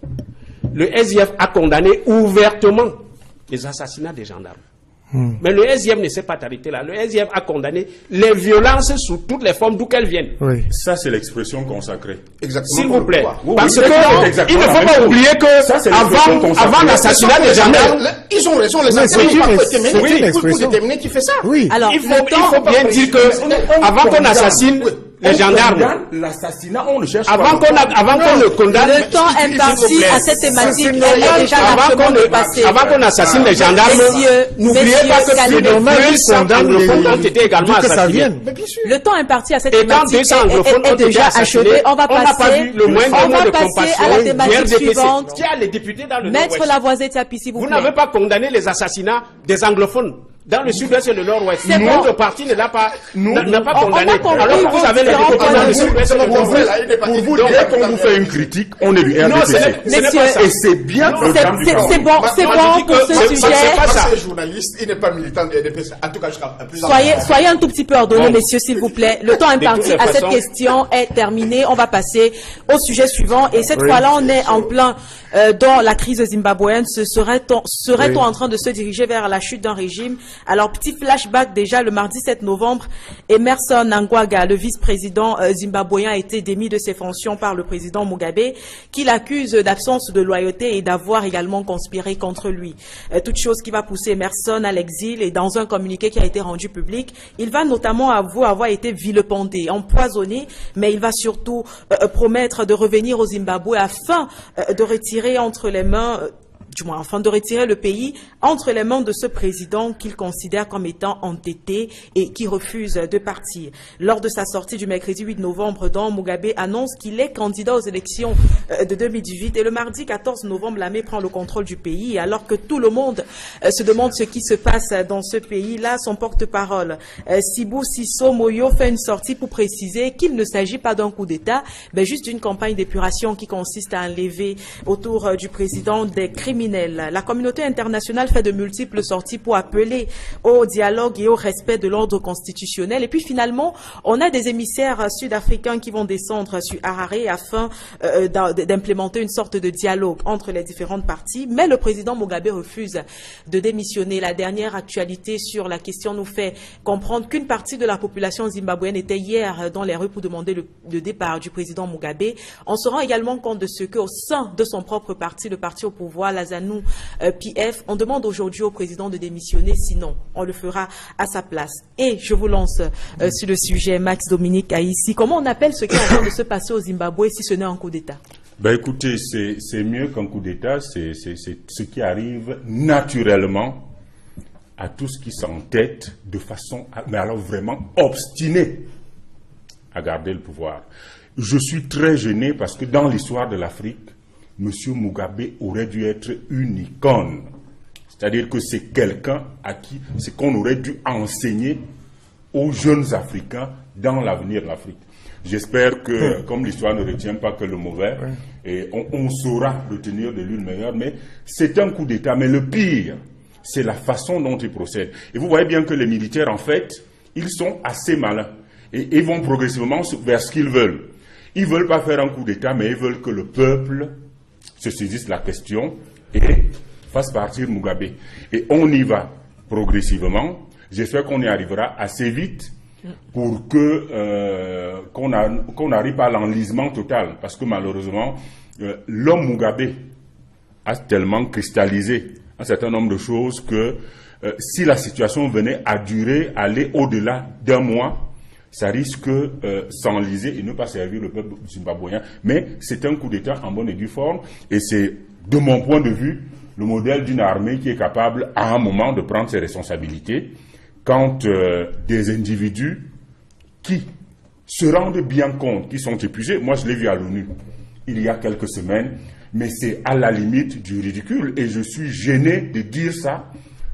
Le SDF a condamné ouvertement les assassinats des gendarmes. Mais le SDF ne s'est pas arrêté là. Le SDF a condamné les violences sous toutes les formes d'où qu'elles viennent. Oui. Ça, c'est l'expression consacrée. Exactement. S'il vous plaît. Parce que il ne faut pas oublier que avant l'assassinat des gendarmes, ils ont raison, les assassins pour déterminer qui fait ça. Oui. Alors, il faut bien dire que avant qu'on assassine les gendarmes, l'assassinat, on le cherche avant qu'on le condamne, le temps imparti à cette thématique est déjà largement dépassé. Avant qu'on assassine les gendarmes, n'oubliez pas que les 200 anglophones ont été également assassinés. Le temps imparti à cette thématique est déjà achevé. On va passer à la thématique suivante. Qui a les députés dans le Maître Lavoisier Tiapi, s'il vous plaît. Vous n'avez pas condamné les assassinats des anglophones dans le sud-ouest et le nord-ouest. Notre parti n'a pas condamné. Alors que vous avez les députés dans le sud-ouest et le nord-ouest. Pour vous, dès qu'on vous fait une critique, on est du RDPC. Et c'est bien. C'est bon pour ce sujet. C'est journaliste, il n'est pas militant du RDPC. En tout cas, je serai plus. Soyez un tout petit peu ordonnés, messieurs, s'il vous plaît. Le temps imparti à cette question est terminé. On va passer au sujet suivant. Et cette fois-là, on est en plein dans la crise zimbabwéenne. Serait-on en train de se diriger vers la chute d'un régime? Alors, petit flashback déjà, le mardi 7 novembre, Emerson Mnangagwa, le vice-président zimbabwéen, a été démis de ses fonctions par le président Mugabe, qui l'accuse d'absence de loyauté et d'avoir également conspiré contre lui. Toute chose qui va pousser Emerson à l'exil, et dans un communiqué qui a été rendu public, il va notamment avouer avoir été vilipendé, empoisonné, mais il va surtout promettre de revenir au Zimbabwe afin de retirer entre les mains de retirer le pays entre les mains de ce président qu'il considère comme étant entêté et qui refuse de partir. Lors de sa sortie du mercredi 8 novembre, Mugabe annonce qu'il est candidat aux élections de 2018 et le mardi 14 novembre, l'armée prend le contrôle du pays. Et alors que tout le monde se demande ce qui se passe dans ce pays-là, son porte-parole, Sibu Siso Moyo, fait une sortie pour préciser qu'il ne s'agit pas d'un coup d'État, mais juste d'une campagne d'épuration qui consiste à enlever autour du président des criminels. La communauté internationale fait de multiples sorties pour appeler au dialogue et au respect de l'ordre constitutionnel. Et puis finalement, on a des émissaires sud-africains qui vont descendre sur Harare afin d'implémenter une sorte de dialogue entre les différentes parties. Mais le président Mugabe refuse de démissionner. La dernière actualité sur la question nous fait comprendre qu'une partie de la population zimbabwéenne était hier dans les rues pour demander le départ du président Mugabe. On se rend également compte de ce qu'au sein de son propre parti, le parti au pouvoir, la ZANU PF, on demande aujourd'hui au président de démissionner, sinon on le fera à sa place. Et je vous lance sur le sujet, Max Dominique Haïssi. Comment on appelle ce qui est en train de se passer au Zimbabwe si ce n'est un coup d'État? Ben écoutez, c'est mieux qu'un coup d'État, c'est ce qui arrive naturellement à tous qui s'entêtent de façon, mais alors vraiment obstinée à garder le pouvoir. Je suis très gêné parce que dans l'histoire de l'Afrique, M. Mugabe aurait dû être une icône. C'est-à-dire que c'est quelqu'un à qui c'est qu'on aurait dû enseigner aux jeunes Africains dans l'avenir de l'Afrique. J'espère que, comme l'histoire ne retient pas que le mauvais, et on saura retenir de lui le meilleur, mais c'est un coup d'État. Mais le pire, c'est la façon dont il procède. Et vous voyez bien que les militaires, en fait, ils sont assez malins. Et ils vont progressivement vers ce qu'ils veulent. Ils ne veulent pas faire un coup d'État, mais ils veulent que le peuple se saisisse la question et fasse partir Mugabe. Et on y va progressivement. J'espère qu'on y arrivera assez vite pour que qu'on n'arrive pas à l'enlisement total. Parce que malheureusement, l'homme Mugabe a tellement cristallisé un certain nombre de choses que si la situation venait à durer, aller au-delà d'un mois, ça risque s'enliser et ne pas servir le peuple zimbabwéen. Mais c'est un coup d'État en bonne et due forme. Et c'est, de mon point de vue, le modèle d'une armée qui est capable, à un moment, de prendre ses responsabilités quand des individus qui se rendent bien compte qu'ils sont épuisés. Moi, je l'ai vu à l'ONU il y a quelques semaines, mais c'est à la limite du ridicule. Et je suis gêné de dire ça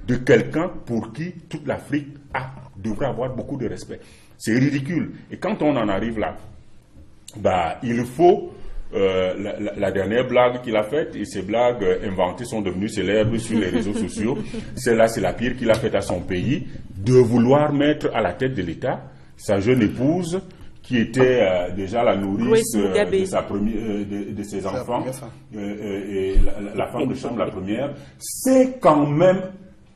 de quelqu'un pour qui toute l'Afrique devrait avoir beaucoup de respect. C'est ridicule. Et quand on en arrive là, il faut... la dernière blague qu'il a faite, et ces blagues inventées sont devenues célèbres sur les réseaux sociaux, celle-là c'est la pire qu'il a faite à son pays, de vouloir mettre à la tête de l'État sa jeune épouse qui était déjà la nourrice de ses enfants, et la femme de chambre la première. C'est quand même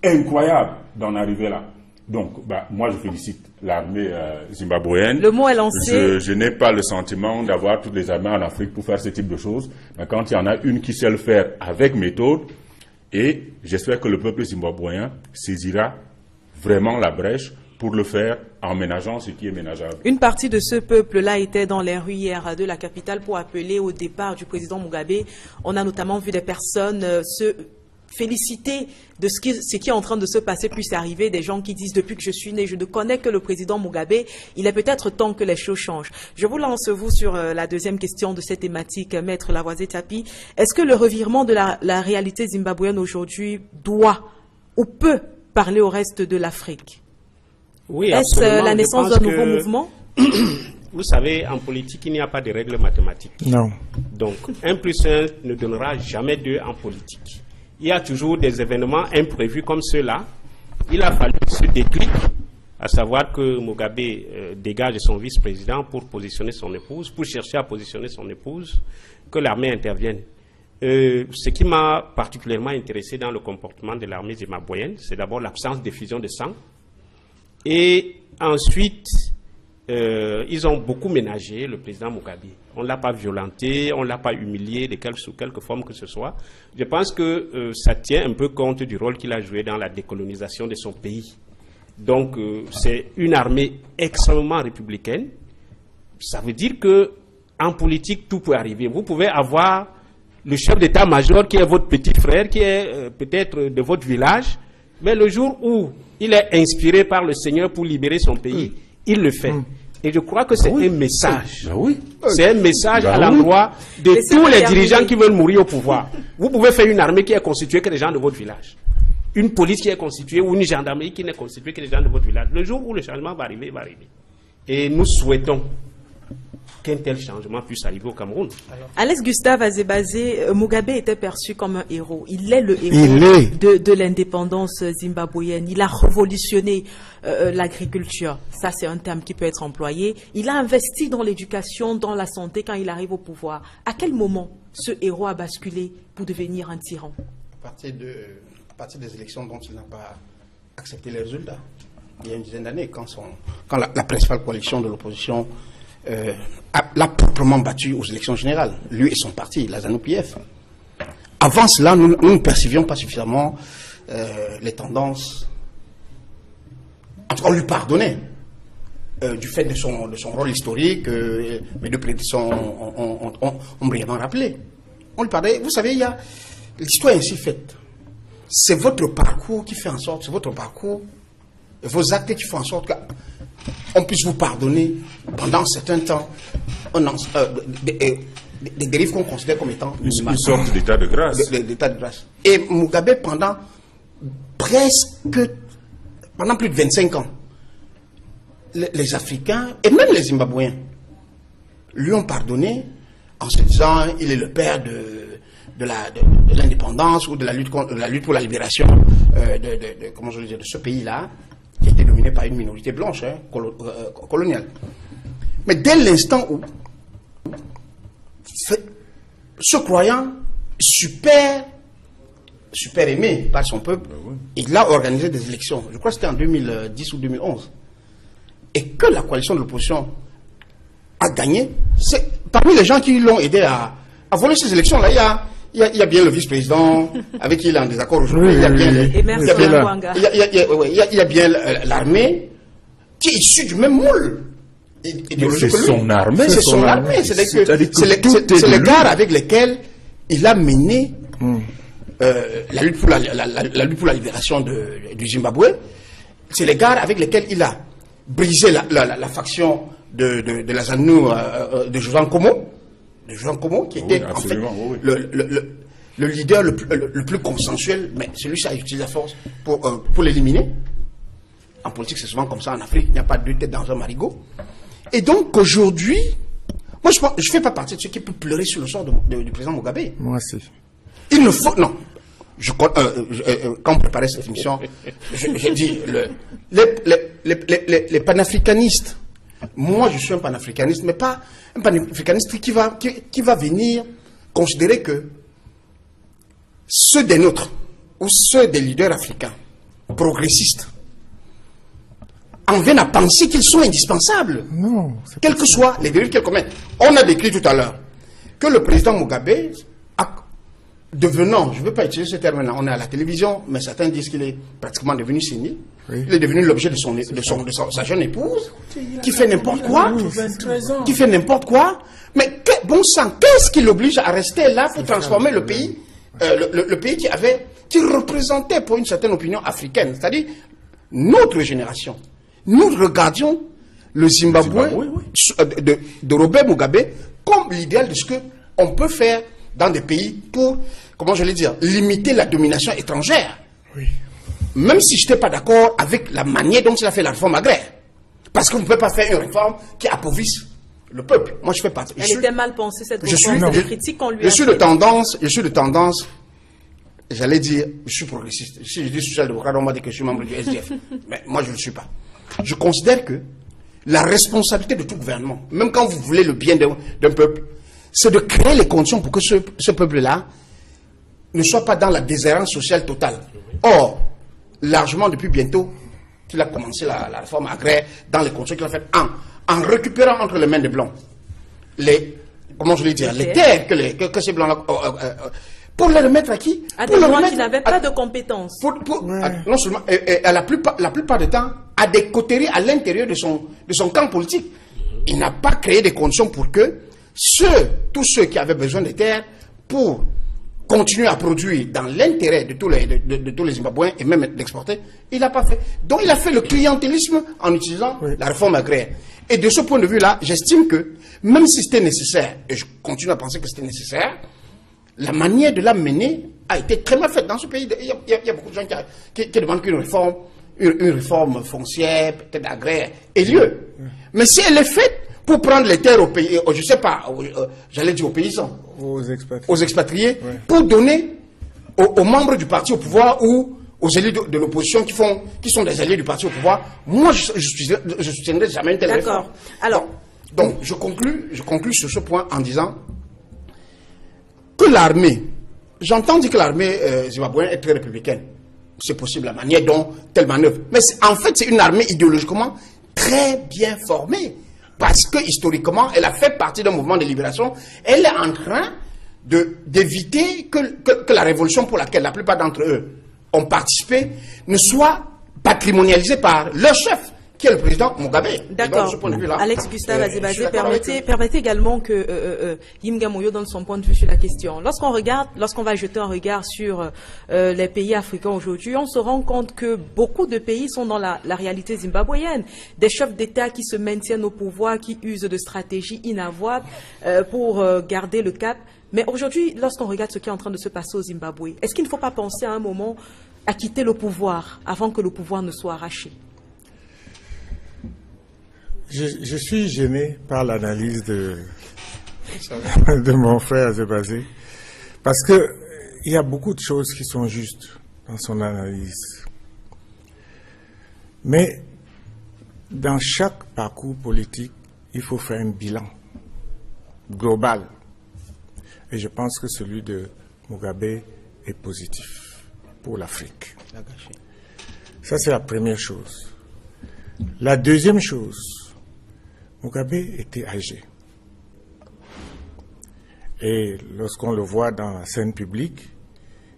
incroyable d'en arriver là. Donc, moi, je félicite l'armée zimbabwéenne. Le mot est lancé. Je n'ai pas le sentiment d'avoir toutes les armées en Afrique pour faire ce type de choses. Mais quand il y en a une qui sait le faire avec méthode, et j'espère que le peuple zimbabwéen saisira vraiment la brèche pour le faire en ménageant ce qui est ménageable. Une partie de ce peuple-là était dans les rues hier de la capitale pour appeler au départ du président Mugabe. On a notamment vu des personnes se féliciter de ce qui est en train de se passer puisse arriver, des gens qui disent depuis que je suis né, je ne connais que le président Mugabe, il est peut-être temps que les choses changent. Je vous lance vous sur la deuxième question de cette thématique, Maître Lavoisier Tapi. Est-ce que le revirement de la réalité zimbabwéenne aujourd'hui doit ou peut parler au reste de l'Afrique? Oui, est-ce la naissance d'un nouveau mouvement? Vous savez, en politique, il n'y a pas de règles mathématiques. Non. Donc, 1 plus 1 ne donnera jamais 2 en politique. Il y a toujours des événements imprévus comme ceux-là. Il a fallu ce déclic, à savoir que Mugabe dégage son vice-président pour positionner son épouse, pour chercher à positionner son épouse, que l'armée intervienne. Ce qui m'a particulièrement intéressé dans le comportement de l'armée zimbabwéenne, c'est d'abord l'absence d'effusion de sang. Et ensuite, ils ont beaucoup ménagé le président Mugabe. On ne l'a pas violenté, on ne l'a pas humilié sous quelque forme que ce soit. Je pense que ça tient un peu compte du rôle qu'il a joué dans la décolonisation de son pays. Donc, c'est une armée extrêmement républicaine. Ça veut dire qu'en politique, tout peut arriver. Vous pouvez avoir le chef d'état-major qui est votre petit frère, qui est peut-être de votre village, mais le jour où il est inspiré par le Seigneur pour libérer son pays, il le fait. Et je crois que c'est un message. C'est un message à l'endroit de tous les dirigeants qui veulent mourir au pouvoir. Vous pouvez faire une armée qui est constituée que des gens de votre village. Une police qui est constituée ou une gendarmerie qui n'est constituée que des gens de votre village. Le jour où le changement va arriver, il va arriver. Et nous souhaitons qu'un tel changement puisse arriver au Cameroun. Alex Gustave Azebazé, Mugabe était perçu comme un héros. Il est le héros de l'indépendance zimbabwéenne. Il a révolutionné l'agriculture. Ça, c'est un terme qui peut être employé. Il a investi dans l'éducation, dans la santé quand il arrive au pouvoir. À quel moment ce héros a basculé pour devenir un tyran? À partir des élections dont il n'a pas accepté les résultats. Il y a une dizaine d'années, quand la principale coalition de l'opposition l'a proprement battu aux élections générales, lui et son parti, la ZANU-PF. Avant cela, nous ne percevions pas suffisamment les tendances. En tout cas, on lui pardonnait du fait de son rôle historique. Mes deux prédécesseurs ont brièvement rappelé. On lui pardonnait. Vous savez, l'histoire est ainsi faite. C'est votre parcours qui fait en sorte, c'est votre parcours, vos actes qui font en sorte qu'on puisse vous pardonner pendant un certain temps des dérives qu'on considère comme étant une sorte d'état de grâce. D'état de grâce. Et Mugabe, pendant plus de 25 ans, les Africains et même les Zimbabwéens lui ont pardonné en se disant il est le père de l'indépendance ou de la lutte pour la libération de ce pays-là, qui était dominé par une minorité blanche, coloniale. Mais dès l'instant où ce croyant super aimé par son peuple, il a organisé des élections, je crois que c'était en 2010 ou 2011, et que la coalition de l'opposition a gagné. Parmi les gens qui l'ont aidé à voler ces élections-là, il y a bien le vice-président avec qui il est en désaccord aujourd'hui. Il y a bien l'armée qui est issue du même moule. C'est son armée. C'est son armée. C'est les gars avec lesquels il a mené la lutte pour la libération du Zimbabwe, c'est les gars avec lesquels il a brisé la faction de la ZANU de Jovan Komo, qui était en fait le leader le plus consensuel, mais celui qui a utilisé la force pour l'éliminer. En politique, c'est souvent comme ça en Afrique, il n'y a pas deux têtes dans un marigot. Et donc aujourd'hui, moi je ne fais pas partie de ceux qui peuvent pleurer sur le sort du président Mugabe. Moi aussi. Il ne faut... Non. Quand on préparait cette émission, j'ai dit, les panafricanistes, moi je suis un panafricaniste, mais pas un panafricaniste qui va venir considérer que ceux des nôtres, ou ceux des leaders africains, progressistes, en viennent à penser qu'ils sont indispensables. Non. Quels que soient les dérives qu'ils commettent. On a décrit tout à l'heure que le président Mugabe, devenant, je ne veux pas utiliser ce terme-là, on est à la télévision, mais certains disent qu'il est pratiquement devenu sénile. Oui. Il est devenu l'objet de sa jeune épouse, qui fait n'importe quoi, qui fait n'importe quoi. Mais bon sang, qu'est-ce qui l'oblige à rester là pour transformer le pays, le pays qui représentait pour une certaine opinion africaine, c'est-à-dire notre génération. Nous regardions le Zimbabwe de Robert Mugabe comme l'idéal de ce qu'on peut faire dans des pays pour, comment je vais dire, limiter la domination étrangère. Oui. Même si je n'étais pas d'accord avec la manière dont il a fait la réforme agraire. Parce que vous ne pouvez pas faire une réforme qui appauvrisse le peuple. Moi, je fais partie. Elle était mal pensée, cette réforme. Des critiques qu'on lui a fait. Je suis de tendance, j'allais dire, je suis progressiste. Si je dis social-démocrate, on m'a dit que je suis membre du SDF. Mais moi, je ne le suis pas. Je considère que la responsabilité de tout gouvernement, même quand vous voulez le bien d'un peuple, c'est de créer les conditions pour que ce peuple-là ne soit pas dans la déshérence sociale totale. Or, largement depuis bientôt qu'il a commencé la réforme agraire, dans les conditions qu'il a faites, en récupérant entre les mains des Blancs les terres que ces Blancs-là... pour les remettre à qui? À des gens qui n'avaient pas de compétences. Non seulement, la plupart du temps, à des coteries à l'intérieur de son camp politique. Il n'a pas créé des conditions pour que tous ceux qui avaient besoin de terres pour continuer à produire dans l'intérêt de tous les Zimbabwéens et même d'exporter, il n'a pas fait. Donc il a fait le clientélisme en utilisant la réforme agraire. Et de ce point de vue-là, j'estime que même si c'était nécessaire, et je continue à penser que c'était nécessaire, la manière de la mener a été très mal faite dans ce pays. Il y a beaucoup de gens qui demandent qu'une réforme foncière, peut-être agraire, ait lieu. Mais si elle est faite pour prendre les terres aux pays, je ne sais pas, j'allais dire aux paysans, aux expatriés, pour donner aux membres du parti au pouvoir ou aux élus de l'opposition qui sont des alliés du parti au pouvoir, moi je soutiendrai jamais une telle réforme. Alors, donc je conclus sur ce point en disant que l'armée, j'entends dire que l'armée zimbabwéenne est très républicaine. C'est possible la manière dont telle manœuvre. Mais en fait, c'est une armée idéologiquement très bien formée. Parce que historiquement, elle a fait partie d'un mouvement de libération. Elle est en train d'éviter que la révolution pour laquelle la plupart d'entre eux ont participé ne soit patrimonialisée par leur chef, qui est le président Mugabe. D'accord. Alex Gustave Azebadé, permettez également que Yimga Moyo donne son point de vue sur la question. Lorsqu'on va jeter un regard sur les pays africains aujourd'hui, on se rend compte que beaucoup de pays sont dans la réalité zimbabwéenne. Des chefs d'État qui se maintiennent au pouvoir, qui usent de stratégies inavouables pour garder le cap. Mais aujourd'hui, lorsqu'on regarde ce qui est en train de se passer au Zimbabwe, est-ce qu'il ne faut pas penser à un moment à quitter le pouvoir avant que le pouvoir ne soit arraché? Je suis gêné par l'analyse de mon frère Azebadé, parce qu'il y a beaucoup de choses qui sont justes dans son analyse. Mais dans chaque parcours politique, il faut faire un bilan global. Et je pense que celui de Mugabe est positif pour l'Afrique. Ça, c'est la première chose. La deuxième chose, Mugabe était âgé. Et lorsqu'on le voit dans la scène publique,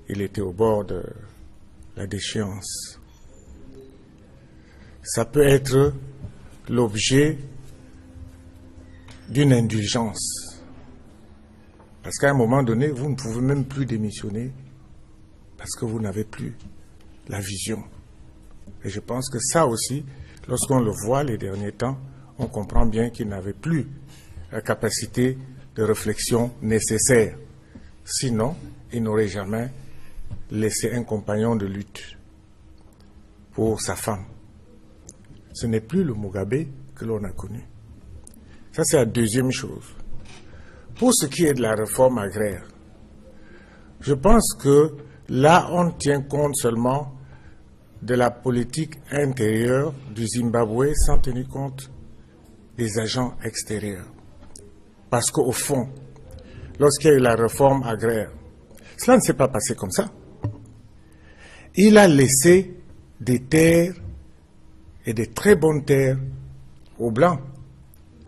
il était au bord de la déchéance. Ça peut être l'objet d'une indulgence. Parce qu'à un moment donné, vous ne pouvez même plus démissionner parce que vous n'avez plus la vision. Et je pense que ça aussi, lorsqu'on le voit les derniers temps, on comprend bien qu'il n'avait plus la capacité de réflexion nécessaire. Sinon, il n'aurait jamais laissé un compagnon de lutte pour sa femme. Ce n'est plus le Mugabe que l'on a connu. Ça, c'est la deuxième chose. Pour ce qui est de la réforme agraire, je pense que là, on tient compte seulement de la politique intérieure du Zimbabwe sans tenir compte des agents extérieurs. Parce qu'au fond, lorsqu'il y a eu la réforme agraire, cela ne s'est pas passé comme ça. Il a laissé des terres et des très bonnes terres aux Blancs,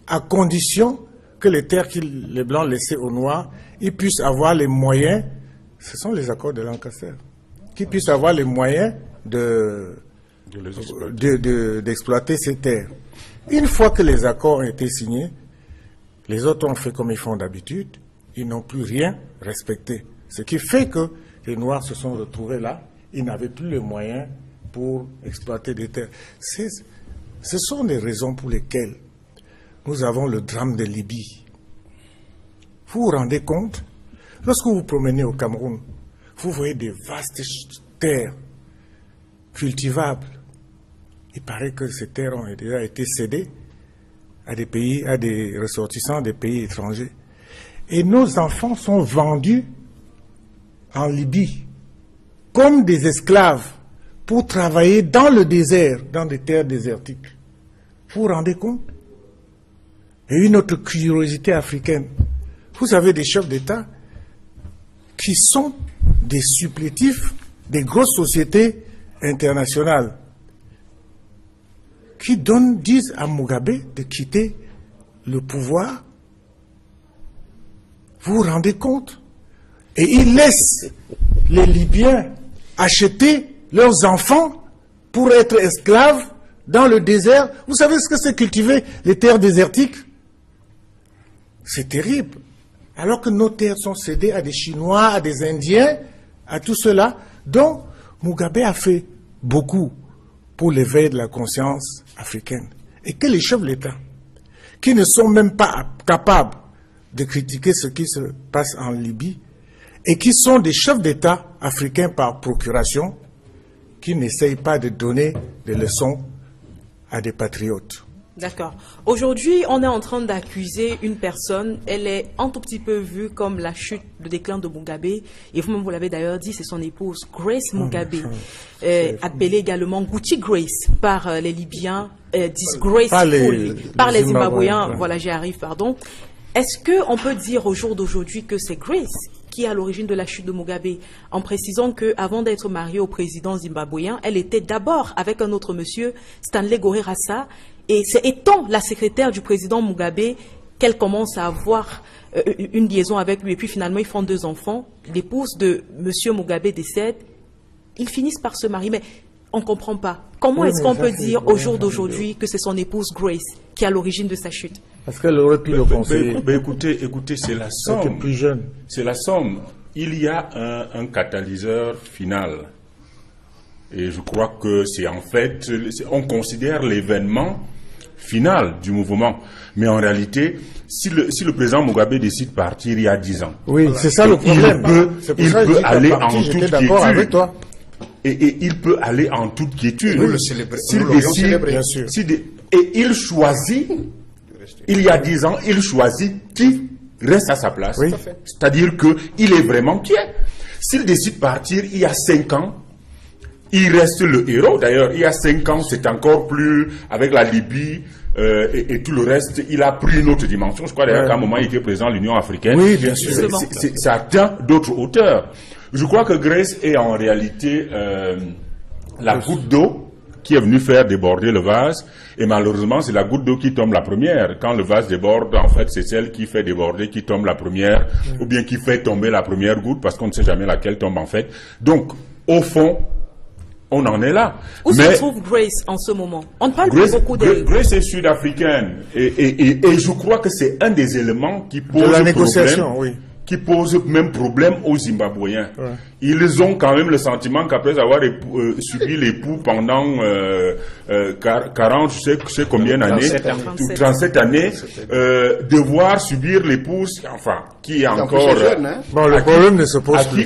à condition que les terres que les Blancs laissaient aux Noirs, ils puissent avoir les moyens, ce sont les accords de Lancaster, qu'ils puissent avoir les moyens d'exploiter ces terres. Une fois que les accords ont été signés, les autres ont fait comme ils font d'habitude, ils n'ont plus rien respecté. Ce qui fait que les Noirs se sont retrouvés là, ils n'avaient plus les moyens pour exploiter des terres. Ce sont les raisons pour lesquelles nous avons le drame de Libye. Vous vous rendez compte? Lorsque vous vous promenez au Cameroun, vous voyez des vastes terres cultivables. Il paraît que ces terres ont déjà été cédées à des pays, à des ressortissants des pays étrangers. Et nos enfants sont vendus en Libye comme des esclaves pour travailler dans le désert, dans des terres désertiques. Vous vous rendez compte? Et une autre curiosité africaine. Vous avez des chefs d'État qui sont des supplétifs des grosses sociétés internationales qui disent à Mugabe de quitter le pouvoir. Vous vous rendez compte? Et ils laissent les Libyens acheter leurs enfants pour être esclaves dans le désert. Vous savez ce que c'est cultiver les terres désertiques? C'est terrible. Alors que nos terres sont cédées à des Chinois, à des Indiens, à tout cela. Donc, Mugabe a fait beaucoup pour l'éveil de la conscience africaine. Et que les chefs de l'État, qui ne sont même pas capables de critiquer ce qui se passe en Libye, et qui sont des chefs d'État africains par procuration, qui n'essayent pas de donner des leçons à des patriotes. D'accord. Aujourd'hui, on est en train d'accuser une personne. Elle est un tout petit peu vue comme la chute, le déclin de Mugabe. Et vous-même, vous l'avez d'ailleurs dit, c'est son épouse, Grace Mugabe, appelée également Gucci Grace par les Libyens, disgraceful par les Zimbabwéens. Voilà, j'y arrive, pardon. Est-ce qu'on peut dire au jour d'aujourd'hui que c'est Grace qui est à l'origine de la chute de Mugabe, en précisant qu'avant d'être mariée au président zimbabwéen, elle était d'abord avec un autre monsieur, Stanley Gorerassa, et c'est étant la secrétaire du président Mugabe qu'elle commence à avoir une liaison avec lui, et puis finalement ils font 2 enfants, l'épouse de monsieur Mugabe décède, ils finissent par se marier, mais on ne comprend pas. Comment est-ce qu'on peut dire au jour d'aujourd'hui que c'est son épouse Grace qui est à l'origine de sa chute? Parce qu'elle aurait pu le conseiller. Écoutez, c'est la somme. Plus jeune. C'est la somme. Il y a un catalyseur final. Et je crois que c'est en fait, on considère l'événement final du mouvement. Mais en réalité, si le président Mugabe décide de partir il y a 10 ans. Oui, c'est ça le problème. Il peut aller en toute quiétude. Avec toi. Et il peut aller en toute quiétude. Nous le célébrons, bien sûr. Et il choisit, il y a 10 ans, il choisit qui reste à sa place. Oui. C'est-à-dire qu'il est vraiment quiet. S'il décide de partir il y a 5 ans, il reste le héros. D'ailleurs, il y a 5 ans, c'est encore plus, avec la Libye et tout le reste, il a pris une autre dimension. Je crois d'ailleurs qu'à un moment, il était président de l'Union africaine. Oui, bien sûr. Ça atteint d'autres hauteurs. Je crois que Grace est en réalité la goutte d'eau qui est venue faire déborder le vase. Et malheureusement, c'est la goutte d'eau qui tombe la première. Quand le vase déborde, en fait, c'est celle qui fait déborder, qui tombe la première, ou bien qui fait tomber la première goutte, parce qu'on ne sait jamais laquelle tombe en fait. Donc, au fond, on en est là. Où se trouve Grace en ce moment? On ne parle pas beaucoup de... Grace est sud-africaine. Et je crois que c'est un des éléments qui pose de la négociation, oui. qui pose même problème aux Zimbabwéens. Ouais. Ils ont quand même le sentiment qu'après avoir subi les coups pendant 40, je sais combien d'années, 37 années, devoir subir les pouces, enfin, qui est encore... Jeune, hein? Bon, le problème ne se pose plus.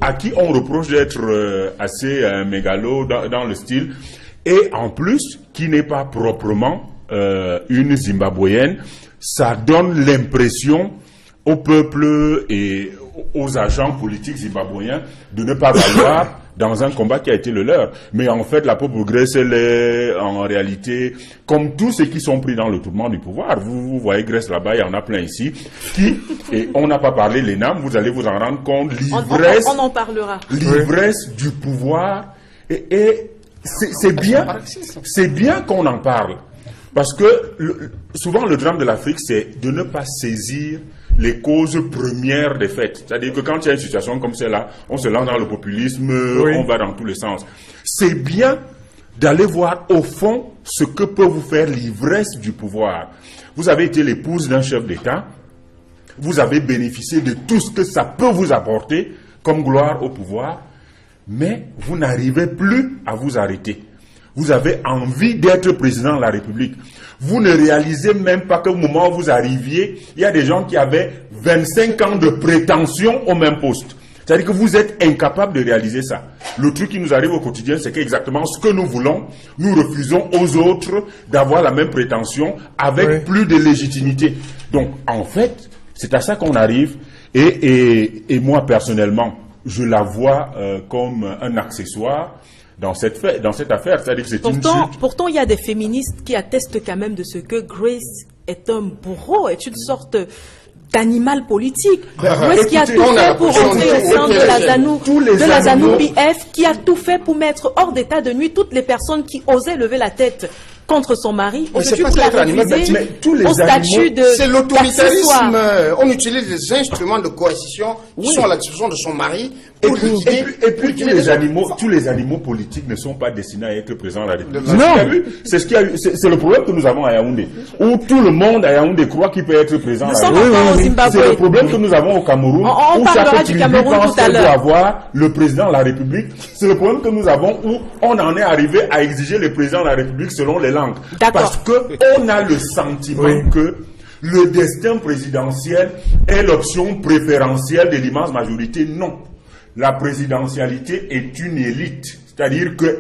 À qui on reproche d'être assez mégalo dans le style, et en plus, qui n'est pas proprement une Zimbabwéenne. Ça donne l'impression au peuple et aux agents politiques zimbabwéens de ne pas valoir dans un combat qui a été le leur. Mais en fait, la pauvre Grèce, elle est en réalité, comme tous ceux qui sont pris dans le tourment du pouvoir. Vous voyez Grèce là-bas, il y en a plein ici, et on n'a pas parlé les names, vous allez vous en rendre compte, l'ivresse, on en parlera. L'ivresse du pouvoir, et c'est bien qu'on en parle. Parce que souvent le drame de l'Afrique, c'est de ne pas saisir les causes premières des faits. C'est-à-dire que quand il y a une situation comme celle-là, on se lance dans le populisme, on va dans tous les sens. C'est bien d'aller voir au fond ce que peut vous faire l'ivresse du pouvoir. Vous avez été l'épouse d'un chef d'État, vous avez bénéficié de tout ce que ça peut vous apporter comme gloire au pouvoir, mais vous n'arrivez plus à vous arrêter. Vous avez envie d'être président de la République. Vous ne réalisez même pas qu'au moment où vous arriviez, il y a des gens qui avaient 25 ans de prétention au même poste. C'est-à-dire que vous êtes incapable de réaliser ça. Le truc qui nous arrive au quotidien, c'est qu'exactement ce que nous voulons, nous refusons aux autres d'avoir la même prétention avec plus de légitimité. Donc, en fait, c'est à ça qu'on arrive. Et moi, personnellement, je la vois comme un accessoire dans cette affaire. C'est-à-dire que c'est pourtant, il y a des féministes qui attestent quand même de ce que Grace est un bourreau, est une sorte d'animal politique. Où est-ce qu'il a tout fait pour rentrer au sein de la ZANU-PF, qui a tout fait pour mettre hors d'état de nuit toutes les personnes qui osaient lever la tête contre son mari. Aujourd'hui, pour la réviser au statut de... C'est l'autoritarisme. On utilise des instruments de coercition qui sont à la disposition de son mari. Et puis tous les animaux politiques ne sont pas destinés à être présents à la République. C'est le problème que nous avons à Yaoundé, où tout le monde à Yaoundé croit qu'il peut être présent à la République. C'est le problème que nous avons au Cameroun, où chaque tribu pense qu'elle doit avoir le président de la République. C'est le problème que nous avons où on en est arrivé à exiger le président de la République selon les langues. Parce qu'on a le sentiment que le destin présidentiel est l'option préférentielle de l'immense majorité. Non. La présidentialité est une élite. C'est-à-dire que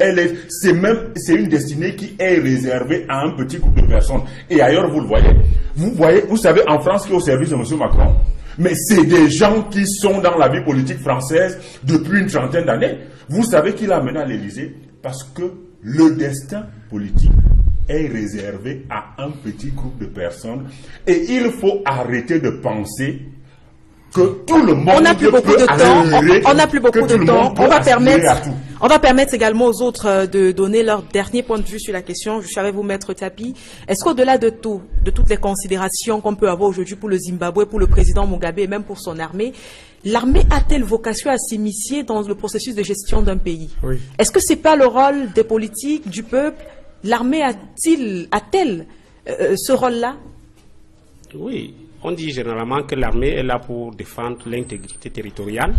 c'est une destinée qui est réservée à un petit groupe de personnes. Et ailleurs, vous le voyez. Vous savez, en France, qui est au service de M. Macron. Mais c'est des gens qui sont dans la vie politique française depuis une trentaine d'années. Vous savez qui l'a amené à l'Élysée? Parce que le destin politique est réservé à un petit groupe de personnes. Et il faut arrêter de penser que tout le monde on n'a plus beaucoup de temps. On n'a plus beaucoup de temps. On va permettre également aux autres de donner leur dernier point de vue sur la question. Je suis avec vous, Maître Tapi. Est-ce qu'au-delà de toutes les considérations qu'on peut avoir aujourd'hui pour le Zimbabwe, pour le président Mugabe et même pour son armée, l'armée a-t-elle vocation à s'immiscer dans le processus de gestion d'un pays? Est-ce que c'est pas le rôle des politiques, du peuple? L'armée a-t-elle ce rôle-là? Oui. On dit généralement que l'armée est là pour défendre l'intégrité territoriale,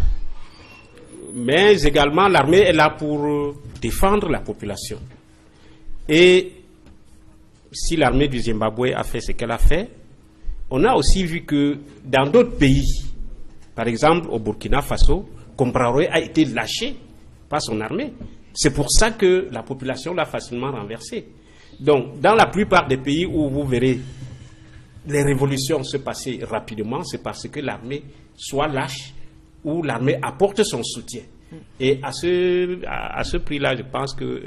mais également l'armée est là pour défendre la population. Et si l'armée du Zimbabwe a fait ce qu'elle a fait, on a aussi vu que dans d'autres pays, par exemple au Burkina Faso, Compaoré a été lâché par son armée. C'est pour ça que la population l'a facilement renversé. Donc, dans la plupart des pays où vous verrez les révolutions se passer rapidement, c'est parce que l'armée soit lâche ou l'armée apporte son soutien. Et à ce prix-là, je pense que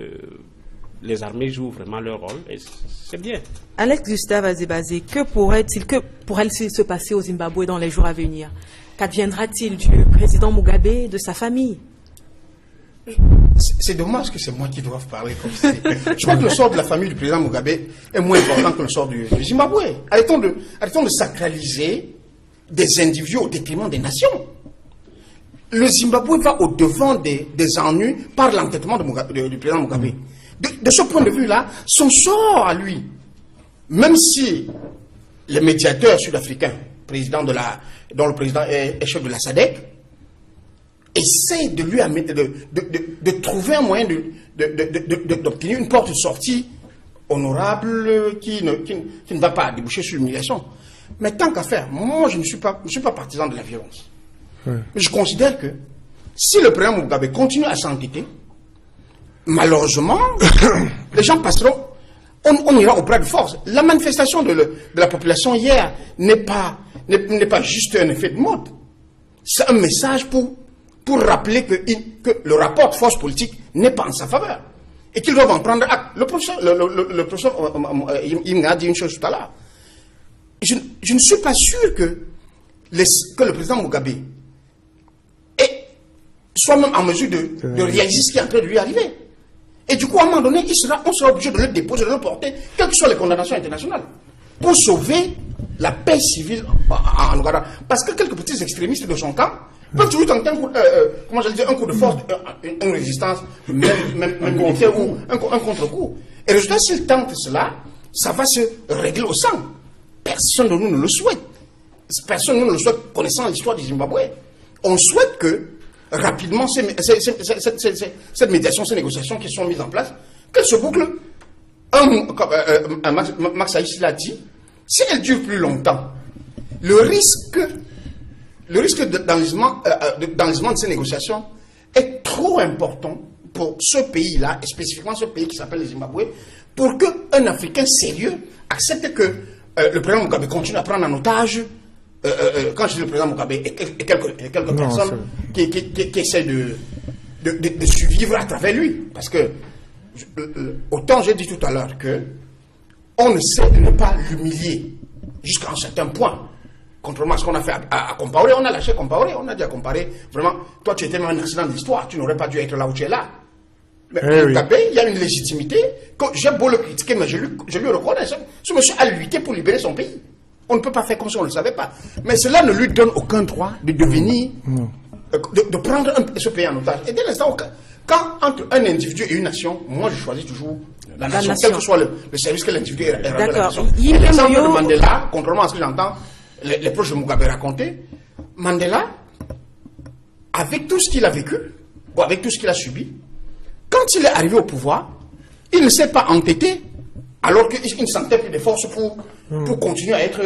les armées jouent vraiment leur rôle et c'est bien. Alex Gustave Azebazé, que pourrait-il se passer au Zimbabwe dans les jours à venir? Qu'adviendra-t-il du président Mugabe et de sa famille? C'est dommage que c'est moi qui doive parler comme ça. Je crois que le sort de la famille du président Mugabe est moins important que le sort du Zimbabwe. Arrêtons de sacraliser des individus au détriment des nations. Le Zimbabwe va au-devant des ennuis par l'entêtement du président Mugabe. De ce point de vue-là, son sort à lui, même si les médiateurs sud-africains dont le président est chef de la SADC, essaie de lui amener, de trouver un moyen d'obtenir une porte de sortie honorable qui ne va pas déboucher sur l'humiliation. Mais tant qu'à faire, moi je ne suis pas partisan de la violence. Mais je considère que si le président Mugabe continue à s'entêter, malheureusement, les gens passeront, on ira au bras de force. La manifestation de la population hier n'est pas juste un effet de mode. C'est un message pour rappeler que le rapport de force politique n'est pas en sa faveur. Et qu'ils doivent en prendre acte. Le professeur Imna a dit une chose tout à l'heure. Je ne suis pas sûr que le président Mugabe soit même en mesure de réaliser ce qui est en train de lui arriver. Et du coup, à un moment donné, on sera obligé de le déposer, de le porter, quelles que soient les condamnations internationales, pour sauver la paix civile en Ouganda. Parce que quelques petits extrémistes de son camp peuvent toujours tenter un coup de force, une résistance, même militaire ou un contre-coup. Et le résultat, s'ils tentent cela, ça va se régler au sang. Personne de nous ne le souhaite. Personne de nous ne le souhaite, connaissant l'histoire du Zimbabwe. On souhaite que, rapidement, cette médiation, ces négociations qui sont mises en place, qu'elles se bouclent. Max Aïssi l'a dit, si elles durent plus longtemps, le risque d'enlisement de ces négociations est trop important pour ce pays-là, et spécifiquement ce pays qui s'appelle le Zimbabwe, pour qu'un Africain sérieux accepte que le président Mugabe continue à prendre en otage, quand je dis le président Mugabe et quelques personnes qui essaient de survivre à travers lui. Parce que, autant j'ai dit tout à l'heure que on ne sait ne pas l'humilier jusqu'à un certain point. Contrairement à ce qu'on a fait à Compaoré, on a lâché Compaoré, on a dit à Compaoré, vraiment, toi tu étais même un accident de l'histoire, tu n'aurais pas dû être là où tu es là. Mais Mugabe, il y a une légitimité, que j'ai beau le critiquer, mais je lui reconnais. Ce monsieur a lutté pour libérer son pays. On ne peut pas faire comme si on ne le savait pas. Mais cela ne lui donne aucun droit de devenir, de prendre ce pays en otage. Et dès l'instant, quand entre un individu et une nation, moi je choisis toujours la nation, quel que soit le service que l'individu est rendu à la nation. L'exemple de Mandela, contrairement à ce que j'entends les proches de Mugabe raconter, Mandela, avec tout ce qu'il a vécu, ou avec tout ce qu'il a subi, quand il est arrivé au pouvoir, il ne s'est pas entêté, alors qu'il ne sentait plus de force pour continuer à être...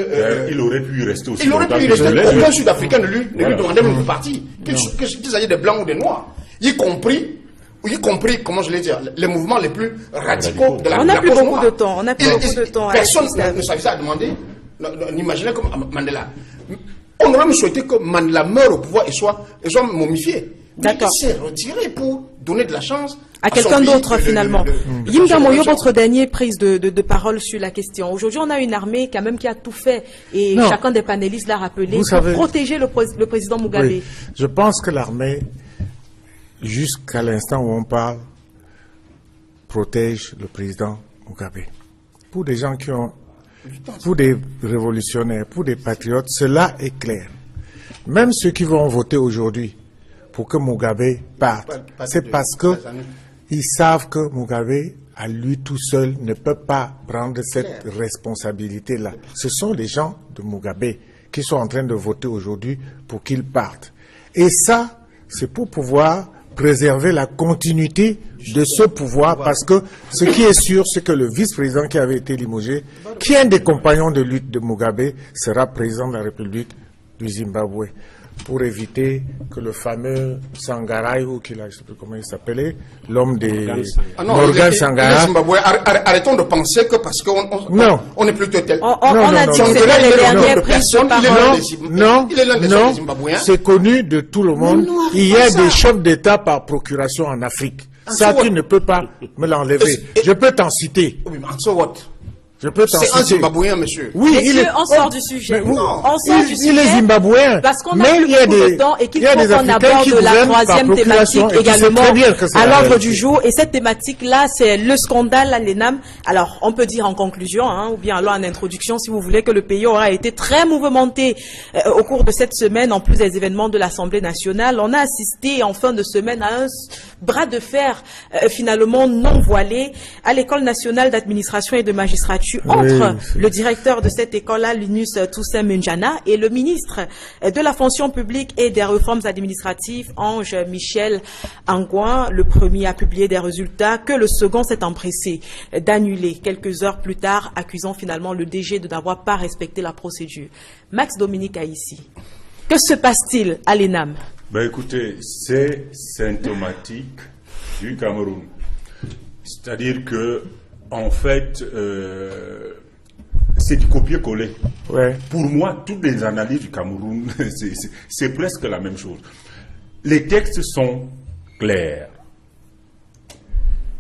il aurait pu y rester aussi. Il aurait pu y rester. Aucun Sud-Africain ne lui demandait même de partir, qu'ils aient des blancs ou des noirs. Y compris, comment je vais dire, les mouvements les plus radicaux de la On n'a plus beaucoup de temps. Personne ne s'avait à demander, n'imaginait comme Mandela. On aurait même souhaité que Mandela meure au pouvoir et soit momifié. D'accord. Il s'est retiré pour donner de la chance à quelqu'un d'autre finalement. Yimga Moyo, votre dernière prise de parole sur la question. Aujourd'hui, on a une armée quand même qui a tout fait et chacun des panélistes l'a rappelé pour protéger le président Mugabe. Oui, je pense que l'armée, jusqu'à l'instant où on parle, protège le président Mugabe. Pour des gens pour des révolutionnaires, pour des patriotes, cela est clair. Même ceux qui vont voter aujourd'hui pour que Mugabe parte, c'est parce que ils savent que Mugabe, à lui tout seul, ne peut pas prendre cette responsabilité-là. Ce sont les gens de Mugabe qui sont en train de voter aujourd'hui pour qu'il parte. Et ça, c'est pour pouvoir préserver la continuité de ce pouvoir, parce que ce qui est sûr, c'est que le vice-président qui avait été limogé, qui est un des compagnons de lutte de Mugabe, sera président de la République du Zimbabwe, pour éviter que le fameux Sangarai, ou je ne sais plus comment il s'appelait, l'homme des Morgan Sangarai. Arrêtons de penser que parce qu'on est plutôt tel. On a dit que c'était les dernières prises de parole. Il est l'un des Zimbabwéens. C'est connu de tout le monde. Il y a des chefs d'État par procuration en Afrique. Ça, tu ne peux pas me l'enlever. Je peux t'en citer. Oui, mais so what? C'est un Zimbabwéen, monsieur. Oui, Monsieur, on sort du sujet. Il est Zimbabwéen. Parce qu'on a plus beaucoup de temps et qu'il faut qu'on aborde la troisième thématique également à l'ordre du jour. Et cette thématique-là, c'est le scandale à l'ENAM. Alors, on peut dire en conclusion, ou bien alors en introduction, si vous voulez, que le pays aura été très mouvementé au cours de cette semaine, en plus des événements de l'Assemblée nationale. On a assisté en fin de semaine à un bras de fer finalement non voilé à l'École nationale d'administration et de magistrature statut entre le directeur de cette école-là, Linus Toussaint Munjana, et le ministre de la fonction publique et des réformes administratives, Ange Michel Angouin. Le premier a publié des résultats que le second s'est empressé d'annuler quelques heures plus tard, accusant finalement le DG de n'avoir pas respecté la procédure. Max Dominique Aïssi, que se passe-t-il à l'ENAM? Ben écoutez, c'est symptomatique du Cameroun. C'est-à-dire que, en fait, c'est du copier-coller. Ouais. Pour moi, toutes les analyses du Cameroun, c'est presque la même chose. Les textes sont clairs.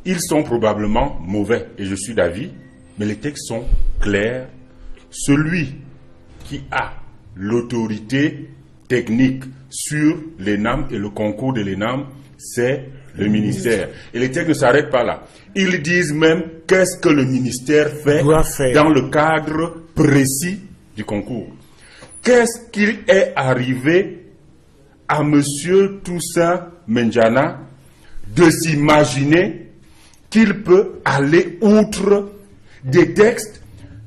Ils sont probablement mauvais, et je suis d'avis, mais les textes sont clairs. Celui qui a l'autorité technique sur l'ENAM et le concours de l'ENAM, c'est le ministère. Et les textes ne s'arrêtent pas là. Ils disent même qu'est-ce que le ministère fait dans le cadre précis du concours. Qu'est-ce qu'il est arrivé à M. Toussaint Munjana de s'imaginer qu'il peut aller outre des textes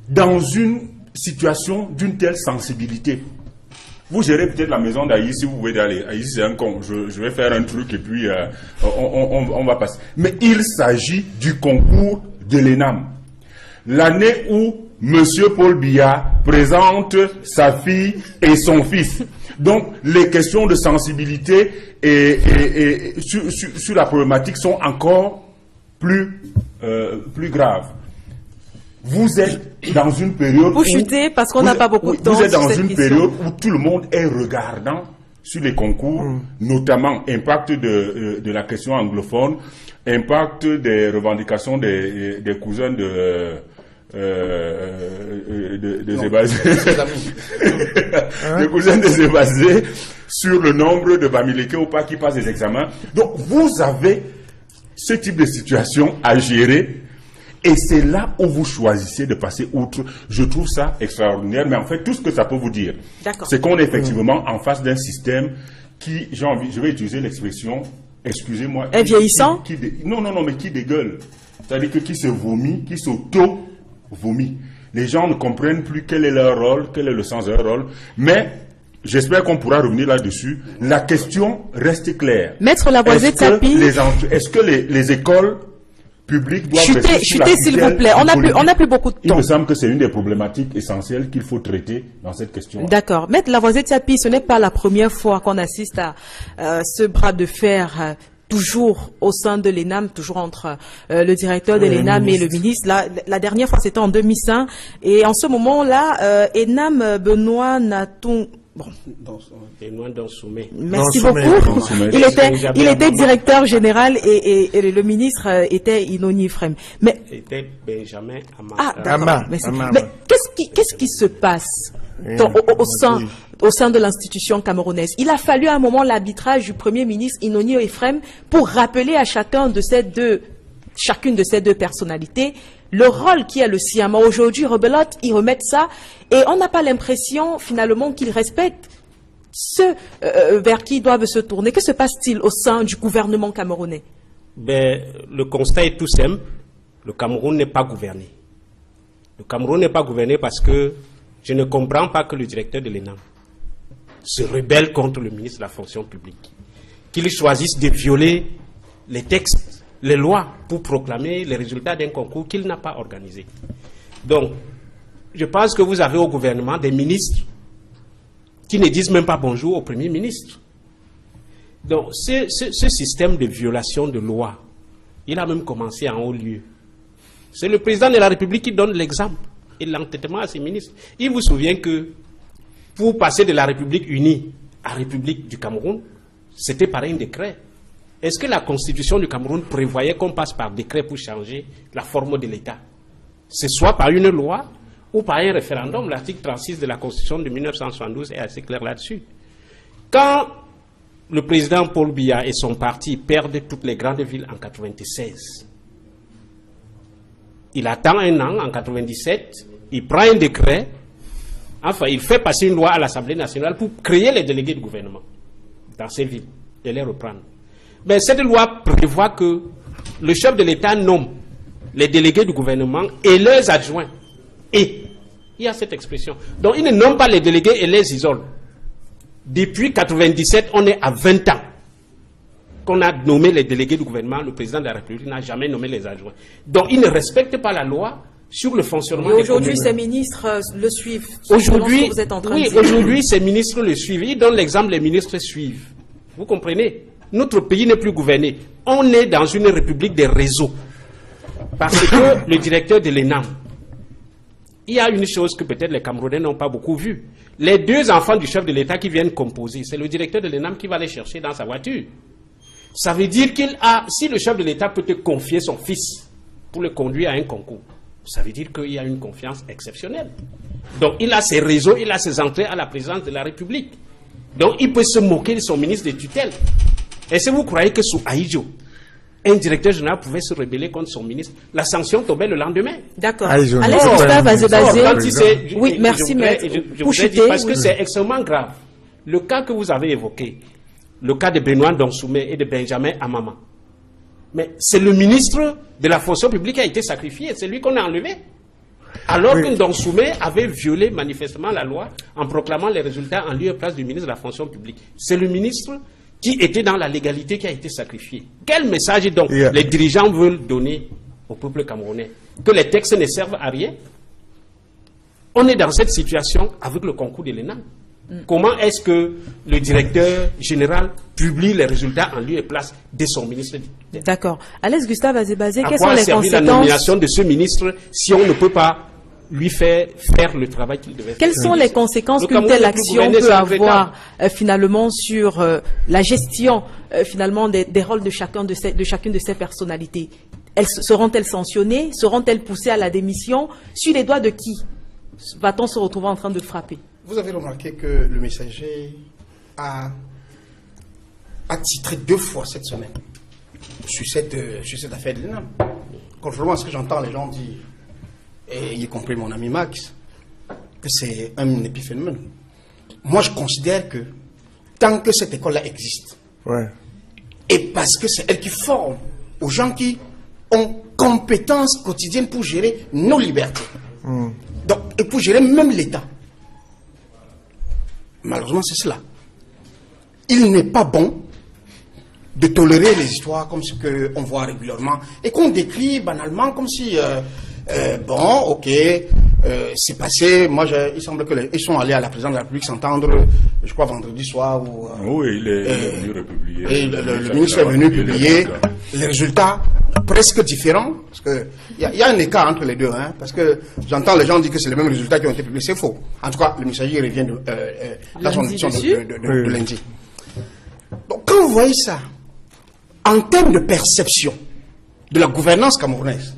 dans une situation d'une telle sensibilité? Vous gérez peut-être la maison d'Aïs, si vous pouvez aller. Aïs, c'est un con. Je vais faire un truc et puis on va passer. Mais il s'agit du concours de l'ENAM. L'année où M. Paul Biya présente sa fille et son fils. Donc, les questions de sensibilité et sur la problématique sont encore plus graves. Vous êtes dans une période Vous chutez parce qu'on n'a pas beaucoup de temps. Vous êtes dans une période où tout le monde est regardant sur les concours, notamment impact de la question anglophone, impact des revendications des cousins de Zébazé, des cousins de Zébazé sur le nombre de Bamileke ou pas qui passent des examens. Donc vous avez ce type de situation à gérer. Et c'est là où vous choisissez de passer outre. Je trouve ça extraordinaire, mais en fait, tout ce que ça peut vous dire, c'est qu'on est effectivement en face d'un système qui, je vais utiliser l'expression, excusez-moi... Est vieillissant? Non, mais qui dégueule. C'est-à-dire qui se vomit, qui s'auto-vomit. Les gens ne comprennent plus quel est leur rôle, quel est le sens de leur rôle, mais... J'espère qu'on pourra revenir là-dessus. La question reste claire. Maître Lavoisier Tsapi... Est-ce que les écoles... public doit chutez s'il vous plaît, on n'a plus beaucoup de temps. Il me semble que c'est une des problématiques essentielles qu'il faut traiter dans cette question. D'accord. Maître Lavoisier Tsapi, ce n'est pas la première fois qu'on assiste à ce bras de fer toujours au sein de l'ENAM, toujours entre le directeur de l'ENAM et le ministre. La dernière fois, c'était en 2005. Et en ce moment-là, ENAM Benoît Naton... Bon. Merci beaucoup. Il était directeur général et le ministre était Inoni Frem. Mais était Benjamin Ama. Ah, d'accord. Mais qu'est-ce qui se passe au sein de l'institution camerounaise? Il a fallu à un moment l'arbitrage du premier ministre Inoni Frem pour rappeler à chacune de ces deux personnalités le rôle qui est le sien. Aujourd'hui, rebelote, ils remettent ça et on n'a pas l'impression finalement qu'ils respectent ceux vers qui ils doivent se tourner. Que se passe-t-il au sein du gouvernement camerounais? Le constat est tout simple. Le Cameroun n'est pas gouverné. Le Cameroun n'est pas gouverné parce que je ne comprends pas que le directeur de l'ENAM se rebelle contre le ministre de la fonction publique. Qu'il choisisse de violer les textes, les lois pour proclamer les résultats d'un concours qu'il n'a pas organisé. Donc, je pense que vous avez au gouvernement des ministres qui ne disent même pas bonjour au Premier ministre. Donc, ce système de violation de loi, il a même commencé en haut lieu. C'est le président de la République qui donne l'exemple et l'entêtement à ses ministres. Il vous souvient que pour passer de la République unie à la République du Cameroun, c'était par un décret. Est-ce que la Constitution du Cameroun prévoyait qu'on passe par décret pour changer la forme de l'État? C'est soit par une loi ou par un référendum. L'article 36 de la Constitution de 1972 est assez clair là-dessus. Quand le président Paul Biya et son parti perdent toutes les grandes villes en 1996, il attend un an, en 1997, il prend un décret, enfin il fait passer une loi à l'Assemblée nationale pour créer les délégués du gouvernement dans ces villes et les reprendre. Mais cette loi prévoit que le chef de l'État nomme les délégués du gouvernement et leurs adjoints Et il y a cette expression. Donc ils ne nomment pas les délégués et les isolent. Depuis 1997, on est à 20 ans qu'on a nommé les délégués du gouvernement. Le président de la République n'a jamais nommé les adjoints. Donc ils ne respectent pas la loi sur le fonctionnement des communes. Aujourd'hui, ces ministres le suivent. Aujourd'hui, vous êtes en train oui, de dire. aujourd'hui, ces ministres le suivent. Ils donnent l'exemple, les ministres suivent. Vous comprenez? Notre pays n'est plus gouverné. On est dans une république des réseaux. Parce que le directeur de l'ENAM, il y a une chose que peut-être les Camerounais n'ont pas beaucoup vue. Les deux enfants du chef de l'État qui viennent composer, c'est le directeur de l'ENAM qui va les chercher dans sa voiture. Ça veut dire si le chef de l'État peut te confier son fils pour le conduire à un concours, ça veut dire qu'il y a une confiance exceptionnelle. Donc il a ses réseaux, il a ses entrées à la présidence de la République. Donc il peut se moquer de son ministre de tutelle. Et si vous croyez que sous Aïdjo, un directeur général pouvait se rebeller contre son ministre, la sanction tombait le lendemain. D'accord. Allez, Gustave Azebazé. Oui, merci, mais je voudrais dire, parce que c'est extrêmement grave. Le cas que vous avez évoqué, le cas de Benoît Donsoumé et de Benjamin Amama, mais c'est le ministre de la fonction publique qui a été sacrifié, c'est lui qu'on a enlevé. Alors que Donsoumé avait violé manifestement la loi en proclamant les résultats en lieu et place du ministre de la fonction publique. C'est le ministre qui était dans la légalité qui a été sacrifié. Quel message donc les dirigeants veulent donner au peuple camerounais? Que les textes ne servent à rien? On est dans cette situation avec le concours de l'ENAM. Comment est-ce que le directeur général publie les résultats en lieu et place de son ministre? D'accord. Alex Gustave Azebazé, quelles sont les conséquences? la nomination de ce ministre si on ne peut pas lui faire le travail qu'il devait faire? Quelles sont les conséquences qu'une telle action peut avoir finalement sur la gestion finalement des rôles de chacune de ces personnalités? Seront-elles sanctionnées? Seront-elles poussées à la démission? Sur les doigts de qui va-t-on se retrouver en train de frapper? Vous avez remarqué que le Messager a titré 2 fois cette semaine sur cette affaire de l'ENAM. Contrairement à ce que j'entends les gens dire, et y compris mon ami Max, que c'est un épiphénomène. Moi, je considère que tant que cette école-là existe, et parce que c'est elle qui forme aux gens qui ont compétence quotidienne pour gérer nos libertés, donc, et pour gérer même l'État. Malheureusement, c'est cela. Il n'est pas bon de tolérer les histoires comme ce qu'on voit régulièrement et qu'on décrit banalement comme si, bon, ok, c'est passé. Moi, il semble qu'ils sont allés à la présidence de la République s'entendre, je crois, vendredi soir. Oui, il est venu republier. Et le ministre est venu publier les résultats presque différents. Parce qu'il y a un écart entre les deux. Hein, parce que j'entends les gens dire que c'est les mêmes résultats qui ont été publiés. C'est faux. En tout cas, le Messager revient dans son édition de lundi. Donc, quand vous voyez ça, en termes de perception de la gouvernance camerounaise,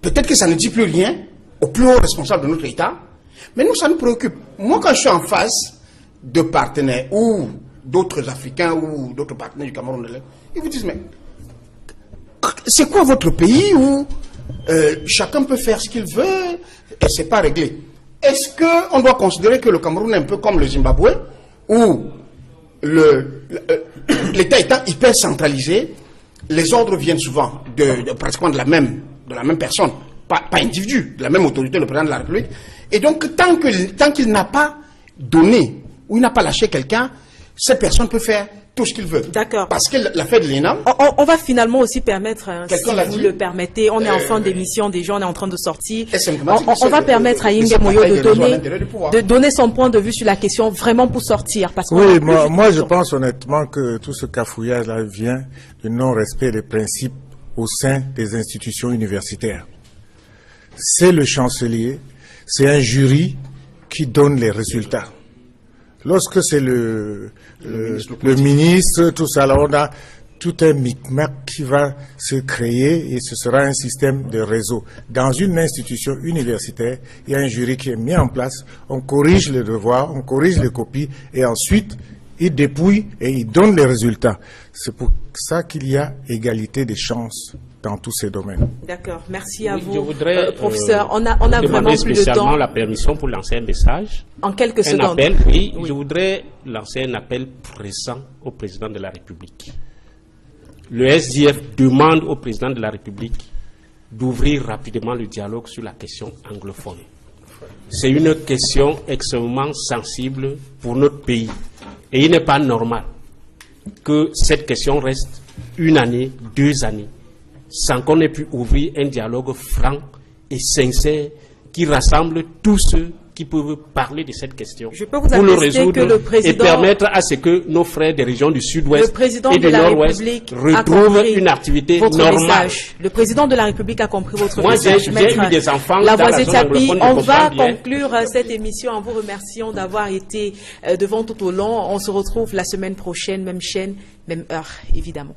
peut-être que ça ne dit plus rien aux plus hauts responsables de notre État, mais nous, ça nous préoccupe. Moi, quand je suis en face de partenaires ou d'autres Africains ou d'autres partenaires du Cameroun, ils vous disent, mais c'est quoi votre pays où chacun peut faire ce qu'il veut et c'est pas réglé? Est-ce qu'on doit considérer que le Cameroun est un peu comme le Zimbabwe où l'État étant hyper centralisé, les ordres viennent souvent pratiquement de la même personne, pas individu, de la même autorité, le président de la République. Et donc, tant qu'il n'a pas donné ou il n'a pas lâché quelqu'un, cette personne peut faire tout ce qu'il veut. D'accord. Parce que l'affaire de l'ENAM... On va finalement aussi permettre, si vous le permettez, on est en fin d'émission, déjà on est en train de sortir. On va permettre à Inge Moyo de donner son point de vue sur la question, vraiment pour sortir. Parce oui, moi je pense honnêtement que tout ce cafouillage-là vient du non-respect des principes au sein des institutions universitaires. C'est le chancelier, c'est un jury qui donne les résultats. Lorsque c'est le ministre, tout ça, là, on a tout un micmac qui va se créer et ce sera un système de réseau. Dans une institution universitaire, il y a un jury qui est mis en place, on corrige les devoirs, on corrige les copies et ensuite il dépouille et il donne les résultats. C'est pour ça qu'il y a égalité des chances dans tous ces domaines. D'accord, merci à vous. Je voudrais, professeur, on a vraiment plus de temps. La permission pour lancer un message. En quelques secondes. Appel, oui, je voudrais lancer un appel pressant au président de la République. Le SDF demande au président de la République d'ouvrir rapidement le dialogue sur la question anglophone. C'est une question extrêmement sensible pour notre pays. Et il n'est pas normal que cette question reste 1 année, 2 années, sans qu'on ait pu ouvrir un dialogue franc et sincère qui rassemble tous ceux qui peuvent parler de cette question pour le résoudre et permettre à ce que nos frères des régions du sud-ouest et du nord-ouest retrouvent une activité normale. Le président de la République a compris votre message. Moi, j'ai eu des enfants dans la zone anglophone. On va conclure cette émission en vous remerciant d'avoir été devant tout au long. On se retrouve la semaine prochaine, même chaîne, même heure, évidemment.